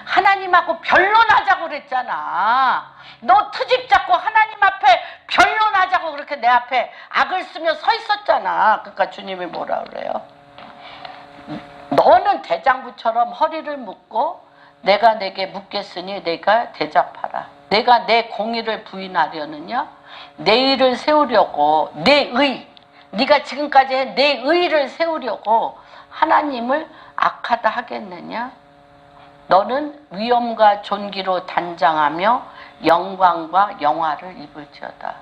하나님하고 변론하자고 그랬잖아. 너 트집 잡고 하나님 앞에 변론하자고 그렇게 내 앞에 악을 쓰며 서 있었잖아. 그러니까 주님이 뭐라 그래요? 너는 대장부처럼 허리를 묶고 내가 내게 묻겠으니 내가 대답하라. 내가 내 공의를 부인하려느냐? 내 의를 세우려고 네가 지금까지 한 내 의를 세우려고 하나님을 악하다 하겠느냐? 너는 위엄과 존귀로 단장하며 영광과 영화를 입을지어다.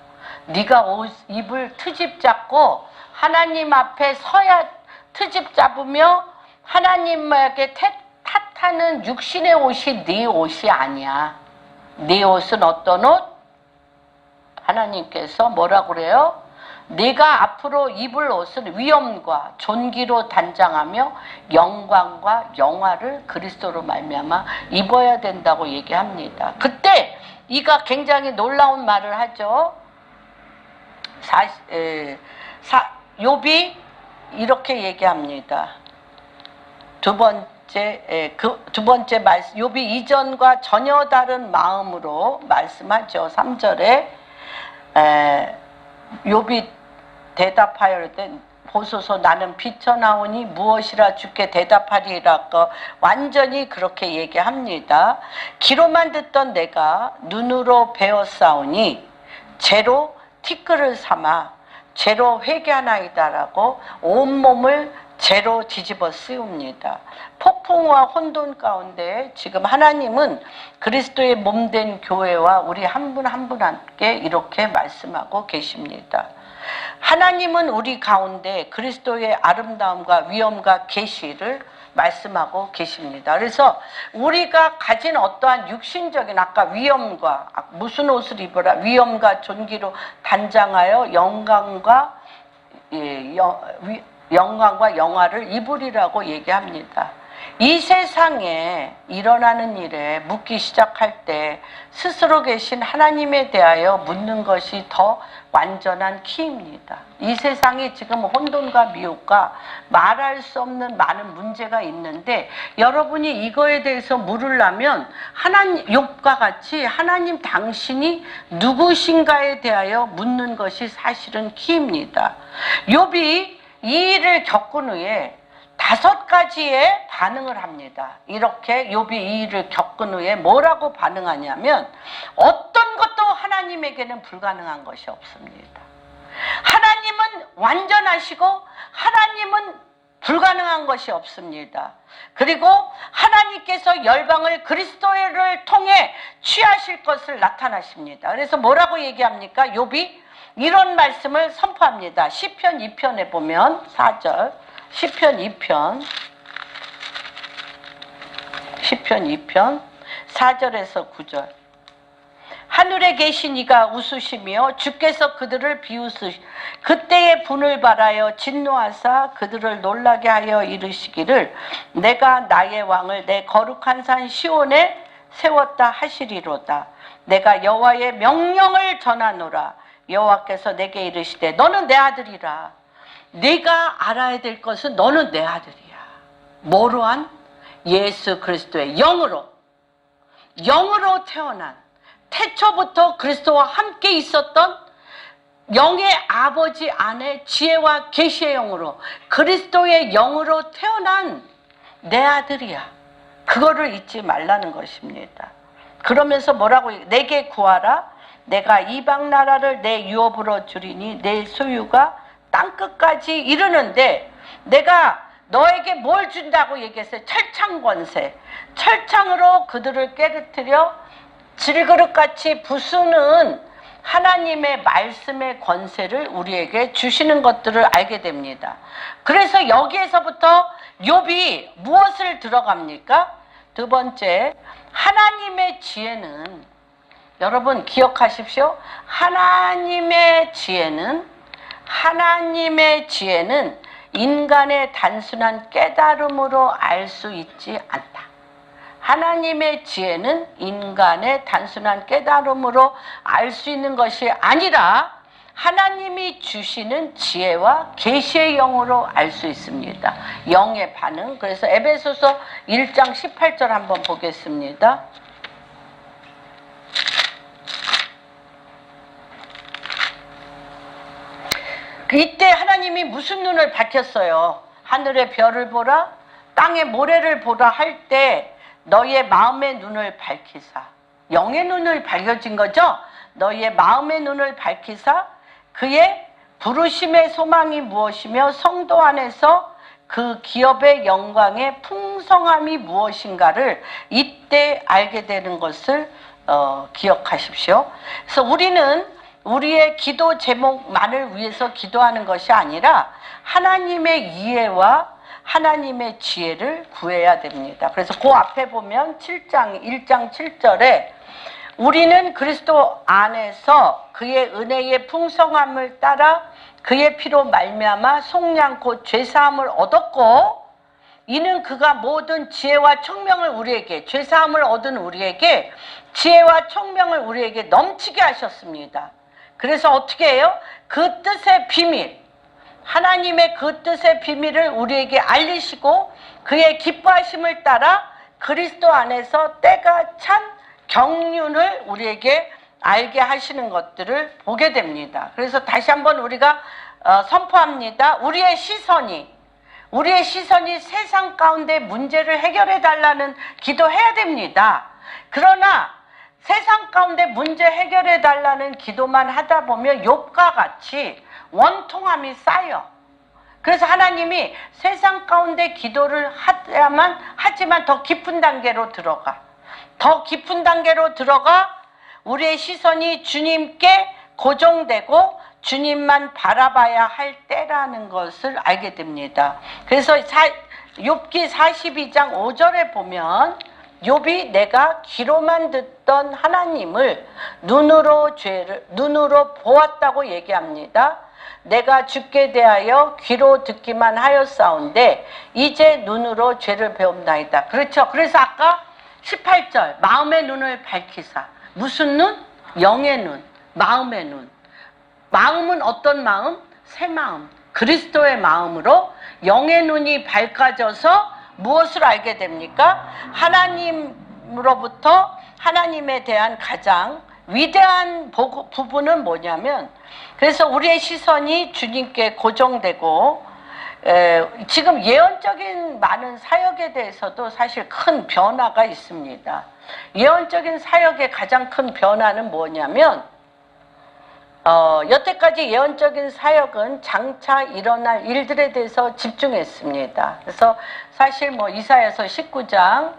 네가 입을 트집 잡고 하나님 앞에 서야 트집 잡으며 하나님에게 탓하는 육신의 옷이 네 옷이 아니야. 네 옷은 어떤 옷? 하나님께서 뭐라고 그래요? 네가 앞으로 입을 옷은 위엄과 존귀로 단장하며 영광과 영화를 그리스도로 말미암아 입어야 된다고 얘기합니다. 그때 이가 굉장히 놀라운 말을 하죠. 욥이 이렇게 얘기합니다. 두 번째 말씀, 욥이 이전과 전혀 다른 마음으로 말씀하죠. 3절에 욥이 대답하여 이르되 보소서 나는 비쳐나오니 무엇이라 주께 대답하리라고 완전히 그렇게 얘기합니다. 귀로만 듣던 내가 눈으로 배웠사오니 죄로 티끌을 삼아 죄로 회개하나이다라고 온몸을 죄로 뒤집어 씌웁니다. 폭풍과 혼돈 가운데 지금 하나님은 그리스도의 몸된 교회와 우리 한 분 한 분께 이렇게 말씀하고 계십니다. 하나님은 우리 가운데 그리스도의 아름다움과 위엄과 계시를 말씀하고 계십니다. 그래서 우리가 가진 어떠한 육신적인 아까 위엄과 무슨 옷을 입어라 위엄과 존귀로 단장하여 영광과 영화를 입으리라고 얘기합니다. 이 세상에 일어나는 일에 묻기 시작할 때 스스로 계신 하나님에 대하여 묻는 것이 더 완전한 키입니다. 이 세상이 지금 혼돈과 미혹과 말할 수 없는 많은 문제가 있는데 여러분이 이거에 대해서 물으려면 하나님, 욥과 같이 하나님 당신이 누구신가에 대하여 묻는 것이 사실은 키입니다. 욥이 이 일을 겪은 후에 5가지의 반응을 합니다. 이렇게 욥이 이 일을 겪은 후에 뭐라고 반응하냐면 어떤 것도 하나님에게는 불가능한 것이 없습니다. 하나님은 완전하시고 하나님은 불가능한 것이 없습니다. 그리고 하나님께서 열방을 그리스도를 통해 취하실 것을 나타나십니다. 그래서 뭐라고 얘기합니까? 욥이 이런 말씀을 선포합니다. 시편 2편에 보면 4절 시편 2편 4절에서 9절 하늘에 계신 이가 웃으시며 주께서 그들을 비웃으시 그때의 분을 바라여 진노하사 그들을 놀라게 하여 이르시기를 내가 나의 왕을 내 거룩한 산 시온에 세웠다 하시리로다. 내가 여호와의 명령을 전하노라. 여호와께서 내게 이르시되 너는 내 아들이라. 네가 알아야 될 것은 너는 내 아들이야. 뭐로 한? 예수 그리스도의 영으로 태어난 태초부터 그리스도와 함께 있었던 영의 아버지 안에 지혜와 계시의 영으로 그리스도의 영으로 태어난 내 아들이야. 그거를 잊지 말라는 것입니다. 그러면서 뭐라고 내게 구하라. 내가 이방 나라를 내 유업으로 주리니 내 소유가 땅끝까지 이르는데 내가 너에게 뭘 준다고 얘기했어요? 철창 권세. 철창으로 그들을 깨르트려 질그릇같이 부수는 하나님의 말씀의 권세를 우리에게 주시는 것들을 알게 됩니다. 그래서 여기에서부터 욥이 무엇을 들어갑니까? 두 번째, 하나님의 지혜는 여러분 기억하십시오. 하나님의 지혜는 인간의 단순한 깨달음으로 알 수 있지 않다. 하나님의 지혜는 인간의 단순한 깨달음으로 알 수 있는 것이 아니라 하나님이 주시는 지혜와 계시의 영으로 알 수 있습니다. 영의 반응. 그래서 에베소서 1장 18절 한번 보겠습니다. 이때 하나님이 무슨 눈을 밝혔어요? 하늘의 별을 보라, 땅의 모래를 보라 할 때 너희의 마음의 눈을 밝히사. 영의 눈을 밝혀진 거죠? 너희의 마음의 눈을 밝히사 그의 부르심의 소망이 무엇이며 성도 안에서 그 기업의 영광의 풍성함이 무엇인가를 이때 알게 되는 것을 기억하십시오. 그래서 우리는 우리의 기도 제목만을 위해서 기도하는 것이 아니라 하나님의 이해와 하나님의 지혜를 구해야 됩니다. 그래서 그 앞에 보면 1장 7절에 우리는 그리스도 안에서 그의 은혜의 풍성함을 따라 그의 피로 말미암아 속량 곧 죄사함을 얻었고 이는 그가 모든 지혜와 총명을 우리에게 죄사함을 얻은 우리에게 지혜와 총명을 우리에게 넘치게 하셨습니다. 그래서 어떻게 해요? 그 뜻의 비밀, 하나님의 그 뜻의 비밀을 우리에게 알리시고 그의 기뻐하심을 따라 그리스도 안에서 때가 찬 경륜을 우리에게 알게 하시는 것들을 보게 됩니다. 그래서 다시 한번 우리가 선포합니다. 우리의 시선이 세상 가운데 문제를 해결해 달라는 기도해야 됩니다. 그러나 세상 가운데 문제 해결해 달라는 기도만 하다 보면 욥과 같이 원통함이 쌓여 그래서 하나님이 세상 가운데 기도를 하지만 더 깊은 단계로 들어가. 더 깊은 단계로 들어가 우리의 시선이 주님께 고정되고 주님만 바라봐야 할 때라는 것을 알게 됩니다. 그래서 욥기 42장 5절에 보면 욥이 내가 귀로만 듣던 하나님을 눈으로 보았다고 얘기합니다. 내가 주께 대하여 귀로 듣기만 하였사온데 이제 눈으로 죄를 배움나이다. 그렇죠. 그래서 아까 18절 마음의 눈을 밝히사. 무슨 눈? 영의 눈, 마음의 눈. 마음은 어떤 마음? 새 마음, 그리스도의 마음으로 영의 눈이 밝아져서 무엇을 알게 됩니까? 하나님으로부터 하나님에 대한 가장 위대한 부분은 뭐냐면, 그래서 우리의 시선이 주님께 고정되고, 지금 예언적인 많은 사역에 대해서도 사실 큰 변화가 있습니다. 예언적인 사역의 가장 큰 변화는 뭐냐면, 여태까지 예언적인 사역은 장차 일어날 일들에 대해서 집중했습니다. 그래서 사실 뭐 이사야서 19장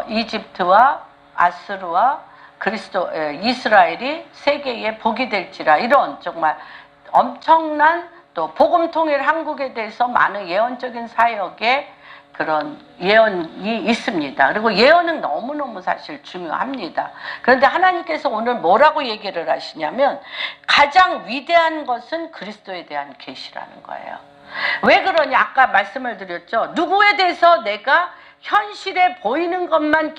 이집트와 아스루와 이스라엘이 세계의 복이 될지라, 이런 정말 엄청난 또 복음 통일 한국에 대해서 많은 예언적인 사역의 그런 예언이 있습니다. 그리고 예언은 너무너무 사실 중요합니다. 그런데 하나님께서 오늘 뭐라고 얘기를 하시냐면, 가장 위대한 것은 그리스도에 대한 계시라는 거예요. 왜 그러냐? 아까 말씀을 드렸죠. 누구에 대해서 내가 현실에 보이는 것만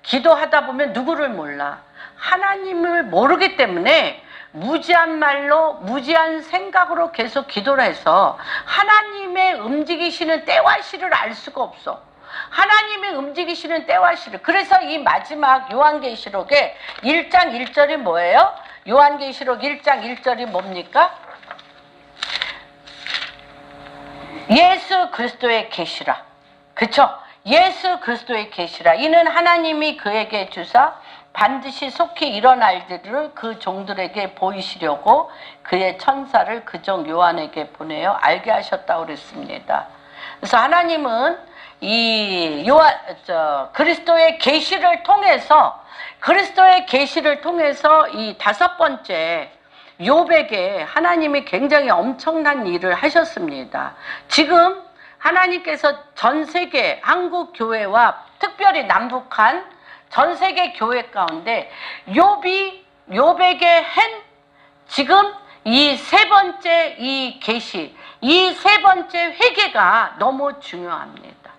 기도하다 보면 누구를 몰라. 하나님을 모르기 때문에 무지한 말로, 무지한 생각으로 계속 기도를 해서 하나님의 움직이시는 때와 시를 알 수가 없어. 하나님의 움직이시는 때와 시를. 그래서 이 마지막 요한계시록의 1장 1절이 뭐예요? 요한계시록 1장 1절이 뭡니까? 예수 그리스도의 계시라. 그쵸? 예수 그리스도의 계시라. 이는 하나님이 그에게 주사 반드시 속히 일어날 일을 그 종들에게 보이시려고 그의 천사를 그 종 요한에게 보내어 알게 하셨다고 그랬습니다. 그래서 하나님은 이 그리스도의 계시를 통해서 이 다섯 번째 욥에게 하나님이 굉장히 엄청난 일을 하셨습니다. 지금 하나님께서 전 세계 한국 교회와 특별히 남북한 전 세계 교회 가운데 욥에게 한 지금 이 세 번째 이 계시, 이 세 번째 회개가 너무 중요합니다.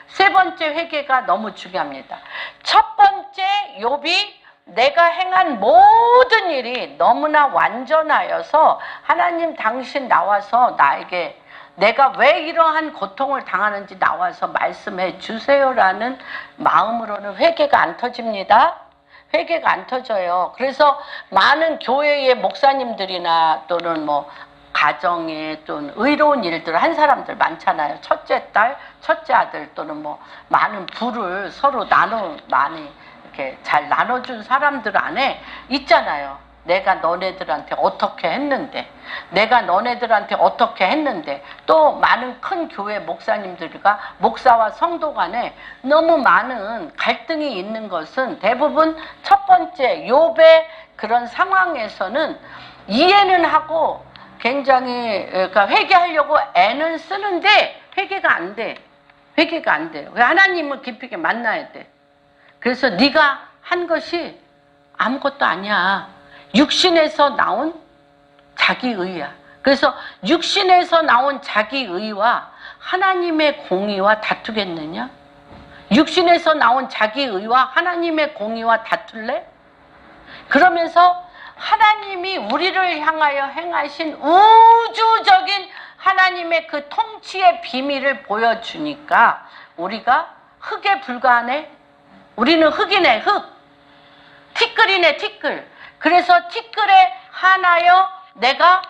세 번째 회개가 너무 중요합니다. 첫 번째, 욥이 내가 행한 모든 일이 너무나 완전하여서 하나님 당신 나와서 나에게 내가 왜 이러한 고통을 당하는지 나와서 말씀해 주세요라는 마음으로는 회개가 안 터집니다. 회개가 안 터져요. 그래서 많은 교회의 목사님들이나 또는 뭐 가정에 또는 의로운 일들을 한 사람들 많잖아요. 첫째 딸, 첫째 아들 또는 뭐 많은 부를 서로 많이 이렇게 잘 나눠준 사람들 안에 있잖아요. 내가 너네들한테 어떻게 했는데, 또 많은 큰 교회 목사님들과 목사와 성도 간에 너무 많은 갈등이 있는 것은 대부분 첫 번째 욥의 그런 상황에서는 이해는 하고 굉장히 그러니까 회개하려고 애는 쓰는데 회개가 안 돼. 왜? 하나님을 깊이 있게 만나야 돼. 그래서 네가 한 것이 아무것도 아니야. 육신에서 나온 자기의야. 그래서 육신에서 나온 자기의와 하나님의 공의와 다투겠느냐? 육신에서 나온 자기의와 하나님의 공의와 다툴래? 그러면서 하나님이 우리를 향하여 행하신 우주적인 하나님의 그 통치의 비밀을 보여주니까 우리가 흙에 불과하네? 우리는 흙이네, 흙. 티끌이네, 티끌. 그래서 티끌에 한하여 내가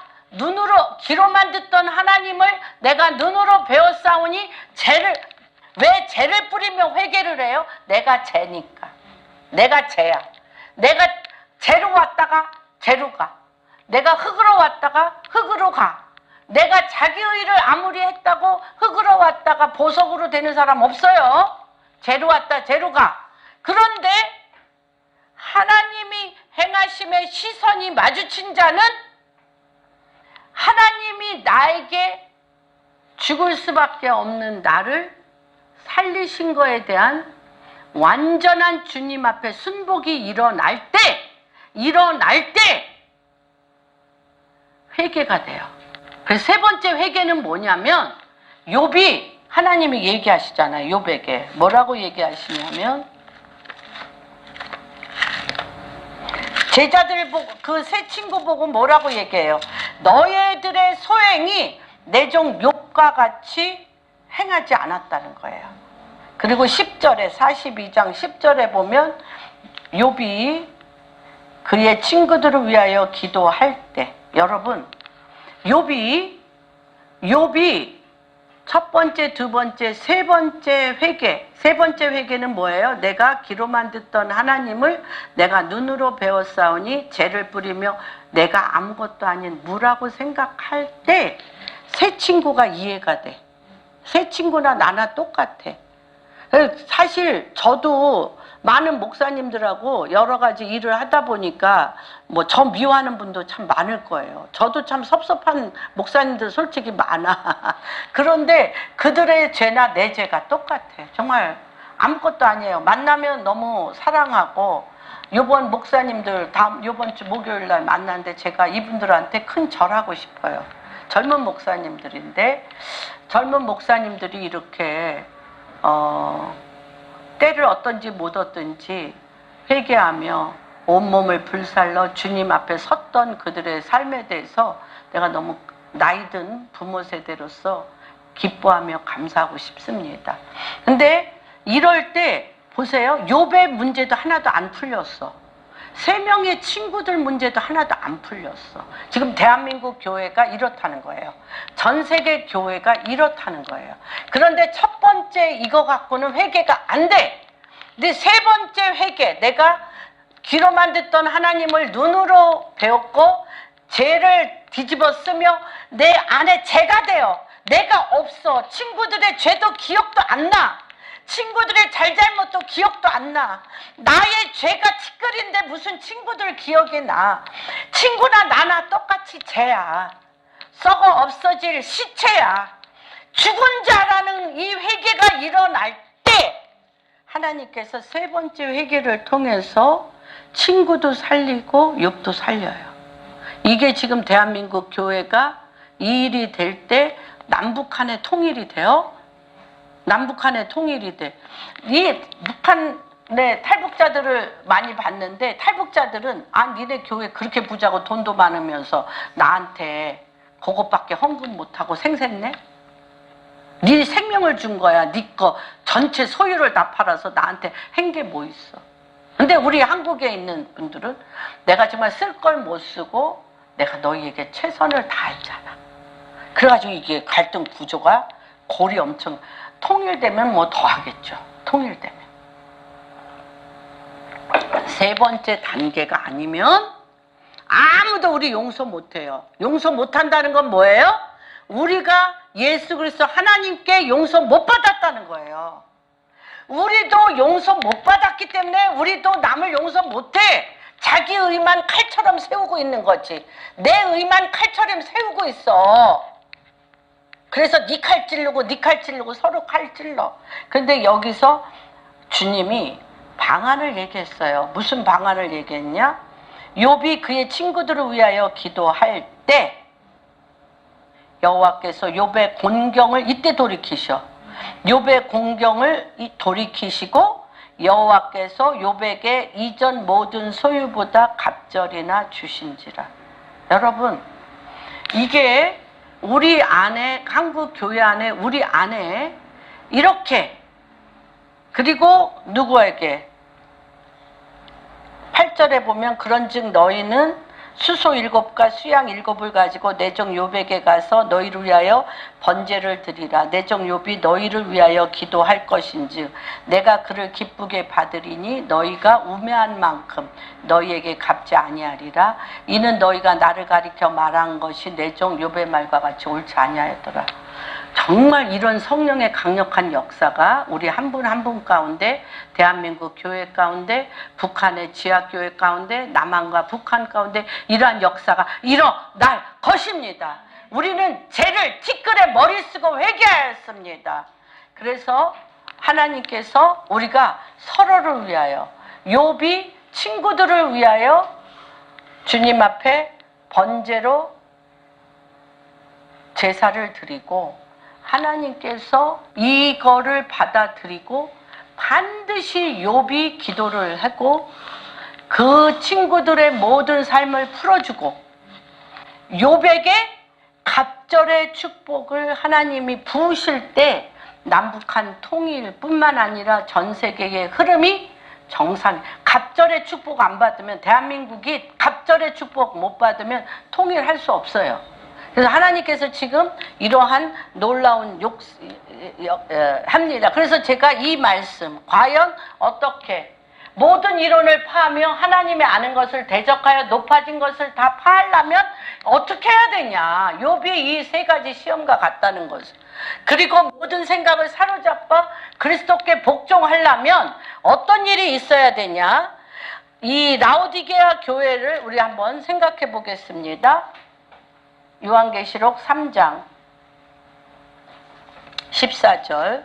귀로만 듣던 하나님을 내가 눈으로 배웠사오니 왜 죄를 뿌리며 회개를 해요? 내가 죄니까. 내가 죄야. 내가 죄로 왔다가 죄로 가. 내가 흙으로 왔다가 흙으로 가. 내가 자기 의를 안 왔다가 보석으로 되는 사람 없어요. 재로 왔다 재로 가. 그런데 하나님이 행하심의 시선이 마주친 자는 하나님이 나에게 죽을 수밖에 없는 나를 살리신 거에 대한 완전한 주님 앞에 순복이 일어날 때 회개가 돼요. 그래서 세 번째 회개는 뭐냐면, 욥이 하나님이 얘기하시잖아요. 욥에게 뭐라고 얘기하시냐면, 제자들 보고, 그 세 친구 보고 뭐라고 얘기해요? 너희들의 소행이 내 종 욥과 같이 행하지 않았다는 거예요. 그리고 10절에 42장 10절에 보면 욥이 그의 친구들을 위하여 기도할 때, 여러분, 욥이 첫 번째, 두 번째, 세 번째 회개는 뭐예요? 내가 귀로만 듣던 하나님을 내가 눈으로 배웠사오니 죄를 뿌리며 내가 아무것도 아닌 무라고 생각할 때 새 친구가 이해가 돼. 새 친구나 나나 똑같아. 사실 저도 많은 목사님들하고 여러 가지 일을 하다 보니까 뭐 저 미워하는 분도 참 많을 거예요. 저도 참 섭섭한 목사님들 솔직히 많아. 그런데 그들의 죄나 내 죄가 똑같아. 정말 아무것도 아니에요. 만나면 너무 사랑하고, 요번 목사님들 요번 주 목요일 날 만났는데 제가 이분들한테 큰 절하고 싶어요. 젊은 목사님들인데, 젊은 목사님들이 이렇게 때를 얻든지 못 얻든지 회개하며 온몸을 불살러 주님 앞에 섰던 그들의 삶에 대해서 내가 너무 나이든 부모 세대로서 기뻐하며 감사하고 싶습니다. 근데 이럴 때 보세요. 욥의 문제도 하나도 안 풀렸어. 세 명의 친구들 문제도 하나도 안 풀렸어. 지금 대한민국 교회가 이렇다는 거예요. 전 세계 교회가 이렇다는 거예요. 그런데 첫 번째 이거 갖고는 회개가 안 돼. 근데 세 번째 회개, 내가 귀로만 듣던 하나님을 눈으로 배웠고 죄를 뒤집어 쓰며 내 안에 죄가 돼요. 내가 없어. 친구들의 죄도 기억도 안 나. 친구들의 잘잘못도 기억도 안 나. 나의 죄가 티끌인데 무슨 친구들 기억이 나. 친구나 나나 똑같이 죄야. 썩어 없어질 시체야. 죽은 자라는 이 회개가 일어날 때 하나님께서 세 번째 회개를 통해서 친구도 살리고 욥도 살려요. 이게 지금 대한민국 교회가 이 일이 될 때 남북한의 통일이 돼요. 남북한의 통일이 돼. 이 북한의 탈북자들을 많이 봤는데, 탈북자들은 니네 교회 그렇게 부자고 돈도 많으면서 나한테 그것밖에 헌금 못하고 생색내? 네 생명을 준 거야. 네 거 전체 소유를 다 팔아서 나한테 한 게 뭐 있어. 근데 우리 한국에 있는 분들은 내가 정말 쓸 걸 못 쓰고 내가 너희에게 최선을 다했잖아. 그래가지고 이게 갈등 구조가 골이 엄청, 통일되면 뭐 더 하겠죠. 통일되면. 세 번째 단계가 아니면 아무도 우리 용서 못해요. 용서 못한다는 건 뭐예요? 우리가 예수 그리스도 하나님께 용서 못 받았다는 거예요. 우리도 용서 못 받았기 때문에 우리도 남을 용서 못해. 자기 의만 칼처럼 세우고 있는 거지. 내 의만 칼처럼 세우고 있어. 그래서 네 칼 찌르고 서로 칼 찔러. 근데 여기서 주님이 방안을 얘기했어요. 무슨 방안을 얘기했냐? 욥이 그의 친구들을 위하여 기도할 때 여호와께서 욥의 곤경을 이때 돌이키셔. 욥의 곤경을 돌이키시고 여호와께서 욥에게 이전 모든 소유보다 갑절이나 주신지라. 여러분, 이게 우리 안에, 한국 교회 안에, 우리 안에 이렇게, 그리고 누구에게 8절에 보면 그런즉 너희는 수소 7과 수양 7을 가지고 내 종 욥에게 가서 너희를 위하여 번제를 드리라. 내 종 욥이 너희를 위하여 기도할 것인즉 내가 그를 기쁘게 받으리니 너희가 우매한 만큼 너희에게 갚지 아니하리라. 이는 너희가 나를 가리켜 말한 것이 내 종 욥의 말과 같이 옳지 아니하였더라. 정말 이런 성령의 강력한 역사가 우리 한 분 한 분 가운데, 대한민국 교회 가운데, 북한의 지하교회 가운데, 남한과 북한 가운데 이러한 역사가 일어날 것입니다. 우리는 죄를 티끌에 머리 쓰고 회개하였습니다. 그래서 하나님께서 우리가 서로를 위하여, 욥이 친구들을 위하여 주님 앞에 번제로 제사를 드리고, 하나님께서 이거를 받아들이고 반드시 욥이 기도를 하고 그 친구들의 모든 삶을 풀어주고 욥에게 갑절의 축복을 하나님이 부으실 때 남북한 통일뿐만 아니라 전 세계의 흐름이 정상. 갑절의 축복 안 받으면, 대한민국이 갑절의 축복 못 받으면 통일할 수 없어요. 그래서 하나님께서 지금 이러한 놀라운 합니다. 그래서 제가 이 말씀, 과연 어떻게 모든 이론을 파하며 하나님의 아는 것을 대적하여 높아진 것을 다 파하려면 어떻게 해야 되냐. 욥이 이 세 가지 시험과 같다는 것을. 그리고 모든 생각을 사로잡아 그리스도께 복종하려면 어떤 일이 있어야 되냐. 이 라오디게아 교회를 우리 한번 생각해 보겠습니다. 요한계시록 3장 14절.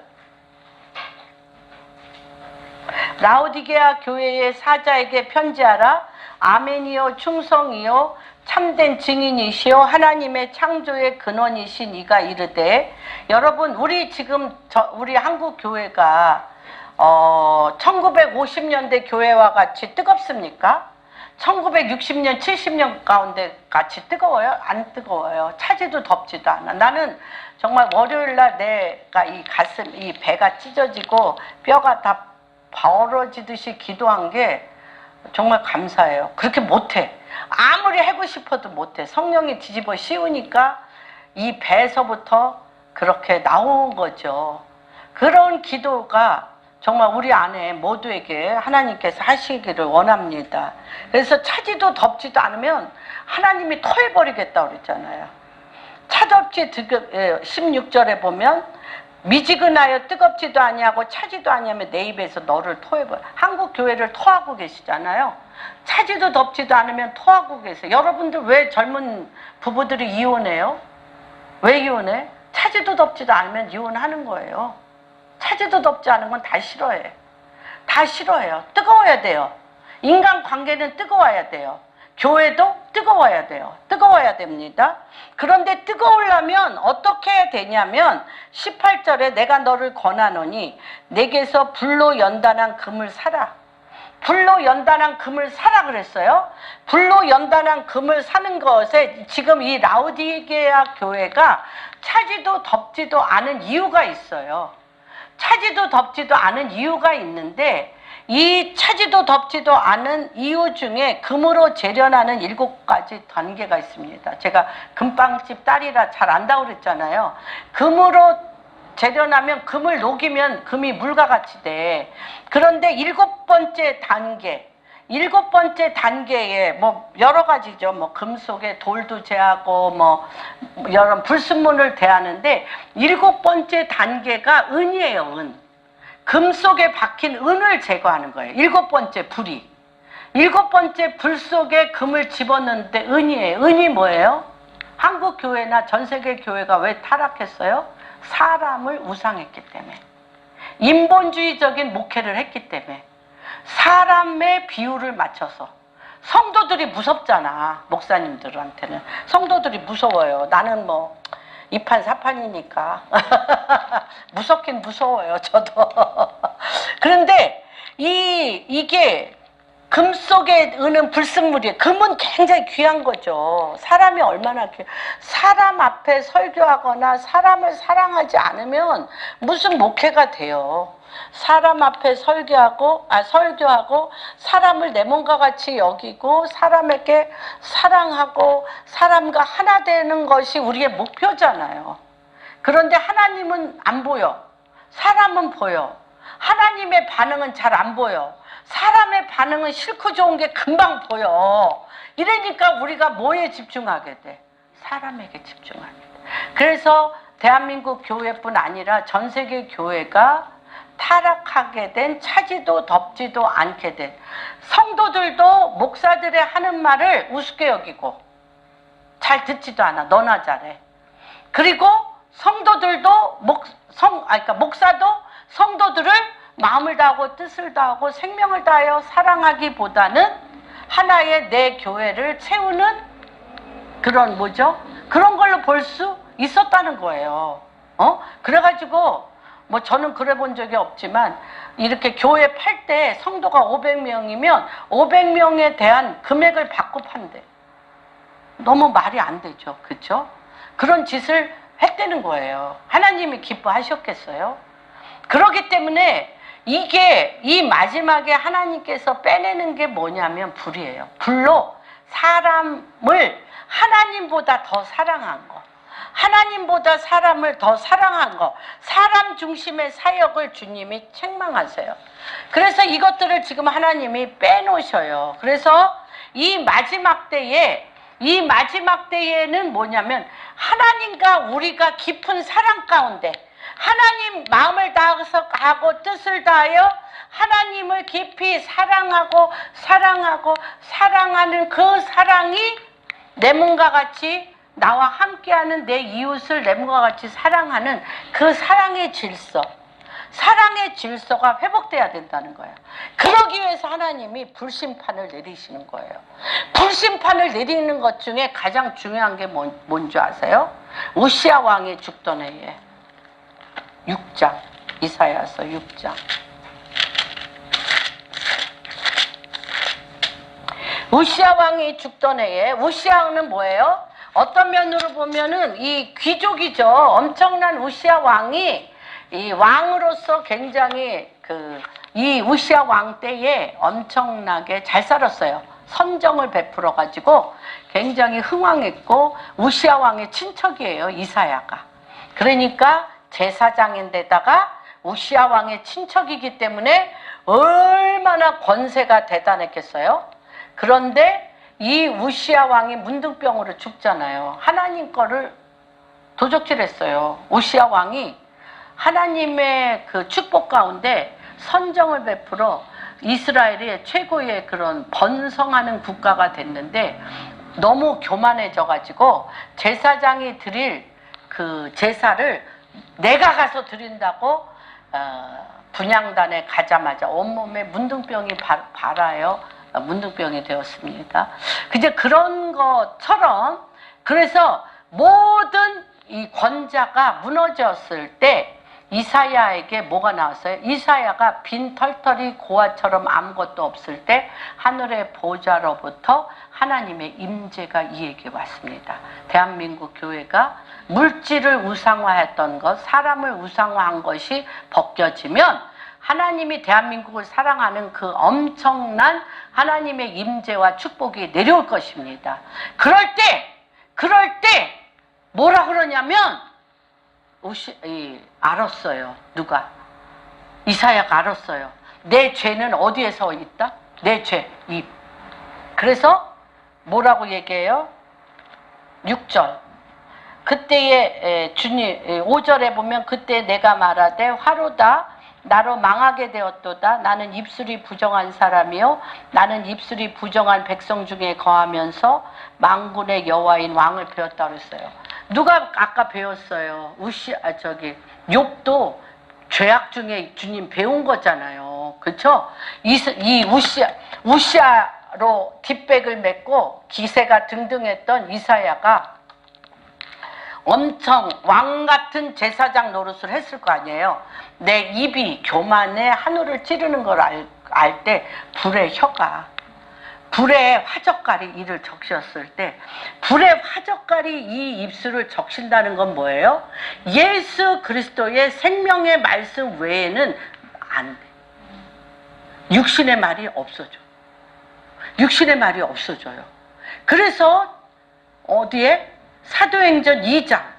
라오디게아 교회의 사자에게 편지하라. 아멘이요 충성이요 참된 증인이시요 하나님의 창조의 근원이신 이가 이르되. 여러분, 우리 지금 우리 한국 교회가 1950년대 교회와 같이 뜨겁습니까? 1960년, 70년 가운데 같이 뜨거워요? 안 뜨거워요. 차지도 덥지도 않아. 나는 정말 월요일날 내가 이 가슴, 이 배가 찢어지고 뼈가 다 벌어지듯이 기도한 게 정말 감사해요. 그렇게 못해. 아무리 하고 싶어도 못해. 성령이 뒤집어 씌우니까 이 배에서부터 그렇게 나온 거죠. 그런 기도가 정말 우리 안에 모두에게 하나님께서 하시기를 원합니다. 그래서 차지도 덥지도 않으면 하나님이 토해버리겠다고 그랬잖아요. 차덥지 16절에 보면 미지근하여 뜨겁지도 아니하고 차지도 아니하면 내 입에서 너를 토해버려. 한국 교회를 토하고 계시잖아요. 차지도 덥지도 않으면 토하고 계세요. 여러분들 왜 젊은 부부들이 이혼해요? 왜 이혼해? 차지도 덥지도 않으면 이혼하는 거예요. 차지도 덥지 않은 건 다 싫어해. 다 싫어해요. 뜨거워야 돼요. 인간관계는 뜨거워야 돼요. 교회도 뜨거워야 돼요. 뜨거워야 됩니다. 그런데 뜨거우려면 어떻게 해야 되냐면 18절에 내가 너를 권하노니 내게서 불로 연단한 금을 사라. 불로 연단한 금을 사라 그랬어요. 불로 연단한 금을 사는 것에 지금 이 라오디게아 교회가 차지도 덥지도 않은 이유가 있어요. 차지도 덥지도 않은 이유가 있는데 이 차지도 덥지도 않은 이유 중에 금으로 재련하는 7가지 단계가 있습니다. 제가 금빵집 딸이라 잘 안다고 그랬잖아요. 금으로 재련하면 금을 녹이면 금이 물과 같이 돼. 그런데 7번째 단계, 7번째 단계에 뭐 여러 가지죠. 뭐 금속에 돌도 제하고 뭐 여러 불순물을 대하는데 7번째 단계가 은이에요. 은. 금속에 박힌 은을 제거하는 거예요. 7번째 불이. 7번째 불 속에 금을 집어넣는데 은이에요. 은이 뭐예요? 한국 교회나 전 세계 교회가 왜 타락했어요? 사람을 우상했기 때문에. 인본주의적인 목회를 했기 때문에. 사람의 비율을 맞춰서. 성도들이 무섭잖아. 목사님들한테는. 성도들이 무서워요. 나는 뭐 이판사판이니까. 무섭긴 무서워요. 저도. 그런데 이게 금 속에 은은 불순물이에요. 금은 굉장히 귀한 거죠. 사람이 얼마나 사람 앞에 설교하거나 사람을 사랑하지 않으면 무슨 목회가 돼요. 사람 앞에 설교하고 사람을 내 몸과 같이 여기고 사람에게 사랑하고 사람과 하나 되는 것이 우리의 목표잖아요. 그런데 하나님은 안 보여. 사람은 보여. 하나님의 반응은 잘 안 보여. 사람의 반응은 싫고 좋은 게 금방 보여. 이러니까 우리가 뭐에 집중하게 돼? 사람에게 집중하게 돼. 그래서 대한민국 교회뿐 아니라 전 세계 교회가 타락하게 된, 차지도 덥지도 않게 된, 성도들도 목사들의 하는 말을 우습게 여기고 잘 듣지도 않아. 너나 잘해. 그리고 성도들도 목사도 성도들을 마음을 다하고 뜻을 다하고 생명을 다하여 사랑하기보다는 하나의 내 교회를 채우는 그런 그런 걸로 볼 수 있었다는 거예요. 그래가지고 뭐 저는 그래 본 적이 없지만 이렇게 교회 팔 때 성도가 500명이면 500명에 대한 금액을 받고 판대. 너무 말이 안 되죠. 그렇죠? 그런 짓을 했다는 거예요. 하나님이 기뻐하셨겠어요? 그렇기 때문에 이 마지막에 하나님께서 빼내는 게 뭐냐면 불이에요. 불로 사람을 하나님보다 더 사랑한 거. 하나님보다 사람을 더 사랑한 거. 사람 중심의 사역을 주님이 책망하세요. 그래서 이것들을 지금 하나님이 빼놓으셔요. 그래서 이 마지막 때에는 뭐냐면 하나님과 우리가 깊은 사랑 가운데 하나님 마음을 다해서 하고 뜻을 다하여 하나님을 깊이 사랑하는 그 사랑이 내 몸과 같이 나와 함께하는 내 이웃을 내 몸과 같이 사랑하는 그 사랑의 질서가 회복돼야 된다는 거예요. 그러기 위해서 하나님이 불심판을 내리시는 거예요. 불심판을 내리는 것 중에 가장 중요한 게 뭔지 아세요? 우시야 왕이 죽던 해에 6장, 이사야서 6장. 우시야 왕이 죽던 해에, 우시야 왕은 뭐예요? 어떤 면으로 보면은 이 귀족이죠. 엄청난 우시야 왕이 이 왕으로서 굉장히 이 우시야 왕 때에 엄청나게 잘 살았어요. 선정을 베풀어 가지고 굉장히 흥왕했고, 우시야 왕의 친척이에요, 이사야가. 그러니까 제사장인데다가 우시야 왕의 친척이기 때문에 얼마나 권세가 대단했겠어요. 그런데 이 우시야 왕이 문둥병으로 죽잖아요. 하나님 거를 도적질했어요. 우시야 왕이 하나님의 그 축복 가운데 선정을 베풀어 이스라엘의 최고의 그런 번성하는 국가가 됐는데 너무 교만해져 가지고 제사장이 드릴 그 제사를 내가 가서 드린다고 분향단에 가자마자 온몸에 문둥병이 발아요. 문둥병이 되었습니다. 이제 그런 것처럼, 그래서 모든 이 권자가 무너졌을 때 이사야에게 뭐가 나왔어요? 이사야가 빈 털털이 고아처럼 아무것도 없을 때 하늘의 보좌로부터 하나님의 임재가 이에게 왔습니다. 대한민국 교회가 물질을 우상화했던 것, 사람을 우상화한 것이 벗겨지면 하나님이 대한민국을 사랑하는 그 엄청난 하나님의 임재와 축복이 내려올 것입니다. 그럴 때 뭐라 그러냐면 알았어요. 누가? 이사야가 알았어요. 내 죄는 어디에 서 있다? 내 죄, 입. 그래서 뭐라고 얘기해요? 6절. 그때의 주님, 5절에 보면 그때 내가 말하되 화로다 나로 망하게 되었도다. 나는 입술이 부정한 사람이요 나는 입술이 부정한 백성 중에 거하면서 만군의 여호와인 왕을 배웠다 그랬어요. 누가 아까 배웠어요? 욥도 죄악 중에 주님 배운 거잖아요. 그렇죠? 이 우시아로 뒷백을 맺고 기세가 등등했던 이사야가 엄청 왕 같은 제사장 노릇을 했을 거 아니에요. 내 입이 교만에 하늘을 찌르는 걸 알 때 불의 화젓갈이 이를 적셨을 때 불의 화젓갈이 이 입술을 적신다는 건 뭐예요? 예수 그리스도의 생명의 말씀 외에는 안 돼. 육신의 말이 없어져. 육신의 말이 없어져요. 그래서 어디에? 사도행전 2장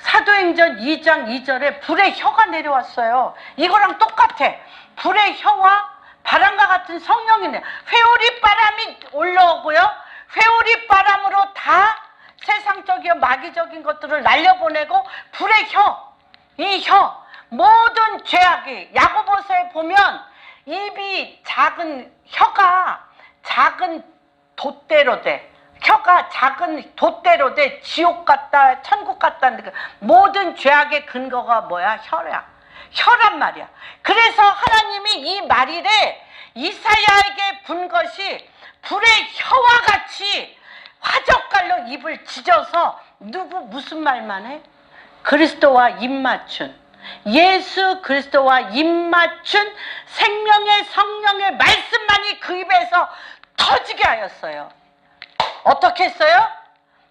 2절에 불의 혀가 내려왔어요. 이거랑 똑같아. 불의 혀와 바람과 같은 성령이네. 회오리 바람이 올라오고요. 회오리 바람으로 다 세상적이고 마귀적인 것들을 날려보내고 불의 혀, 이 혀, 모든 죄악이 야고보서에 보면 입이 작은 혀가 작은 돛대로 돼. 혀가 작은 돛대로 돼. 지옥 같다, 천국 같다. 모든 죄악의 근거가 뭐야? 혀야. 혀란 말이야. 그래서 하나님이 이 말일에 이사야에게 분 것이 불의 혀와 같이 화젓갈로 입을 찢어서 무슨 말만 해? 그리스도와 입맞춘, 예수 그리스도와 입맞춘 생명의 성령의 말씀만이 그 입에서 터지게 하였어요. 어떻게 했어요?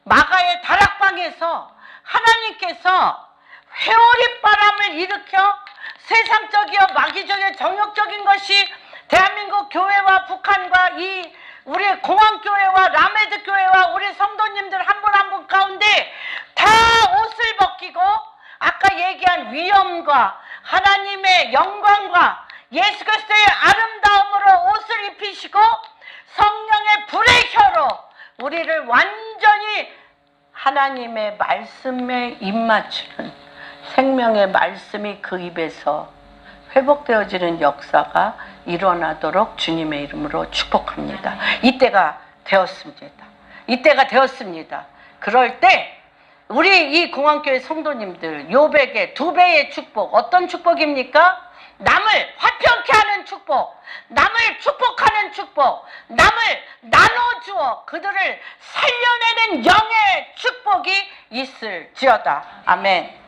마가의 다락방에서 하나님께서 회오리 바람을 일으켜 세상적이요 마귀적이요 정욕적인 것이 대한민국 교회와 북한과 이 우리 공항교회와 라메드 교회와 우리 성도님들 한 분 한 분 가운데 다 옷을 벗기고 아까 얘기한 위엄과 하나님의 영광과 예수 그리스도의 아름다움으로 옷을 입히시고 성령의 불의 혀로 우리를 완전히 하나님의 말씀에 입맞추는 생명의 말씀이 그 입에서 회복되어지는 역사가 일어나도록 주님의 이름으로 축복합니다. 이때가 되었습니다. 이때가 되었습니다. 그럴 때 우리 이 공항교회 성도님들 요백의 2배의 축복, 어떤 축복입니까? 남을 화평케 하는 축복, 남을 축복하는 축복, 남을 나눠주어 그들을 살려내는 영의 축복이 있을지어다. 아멘.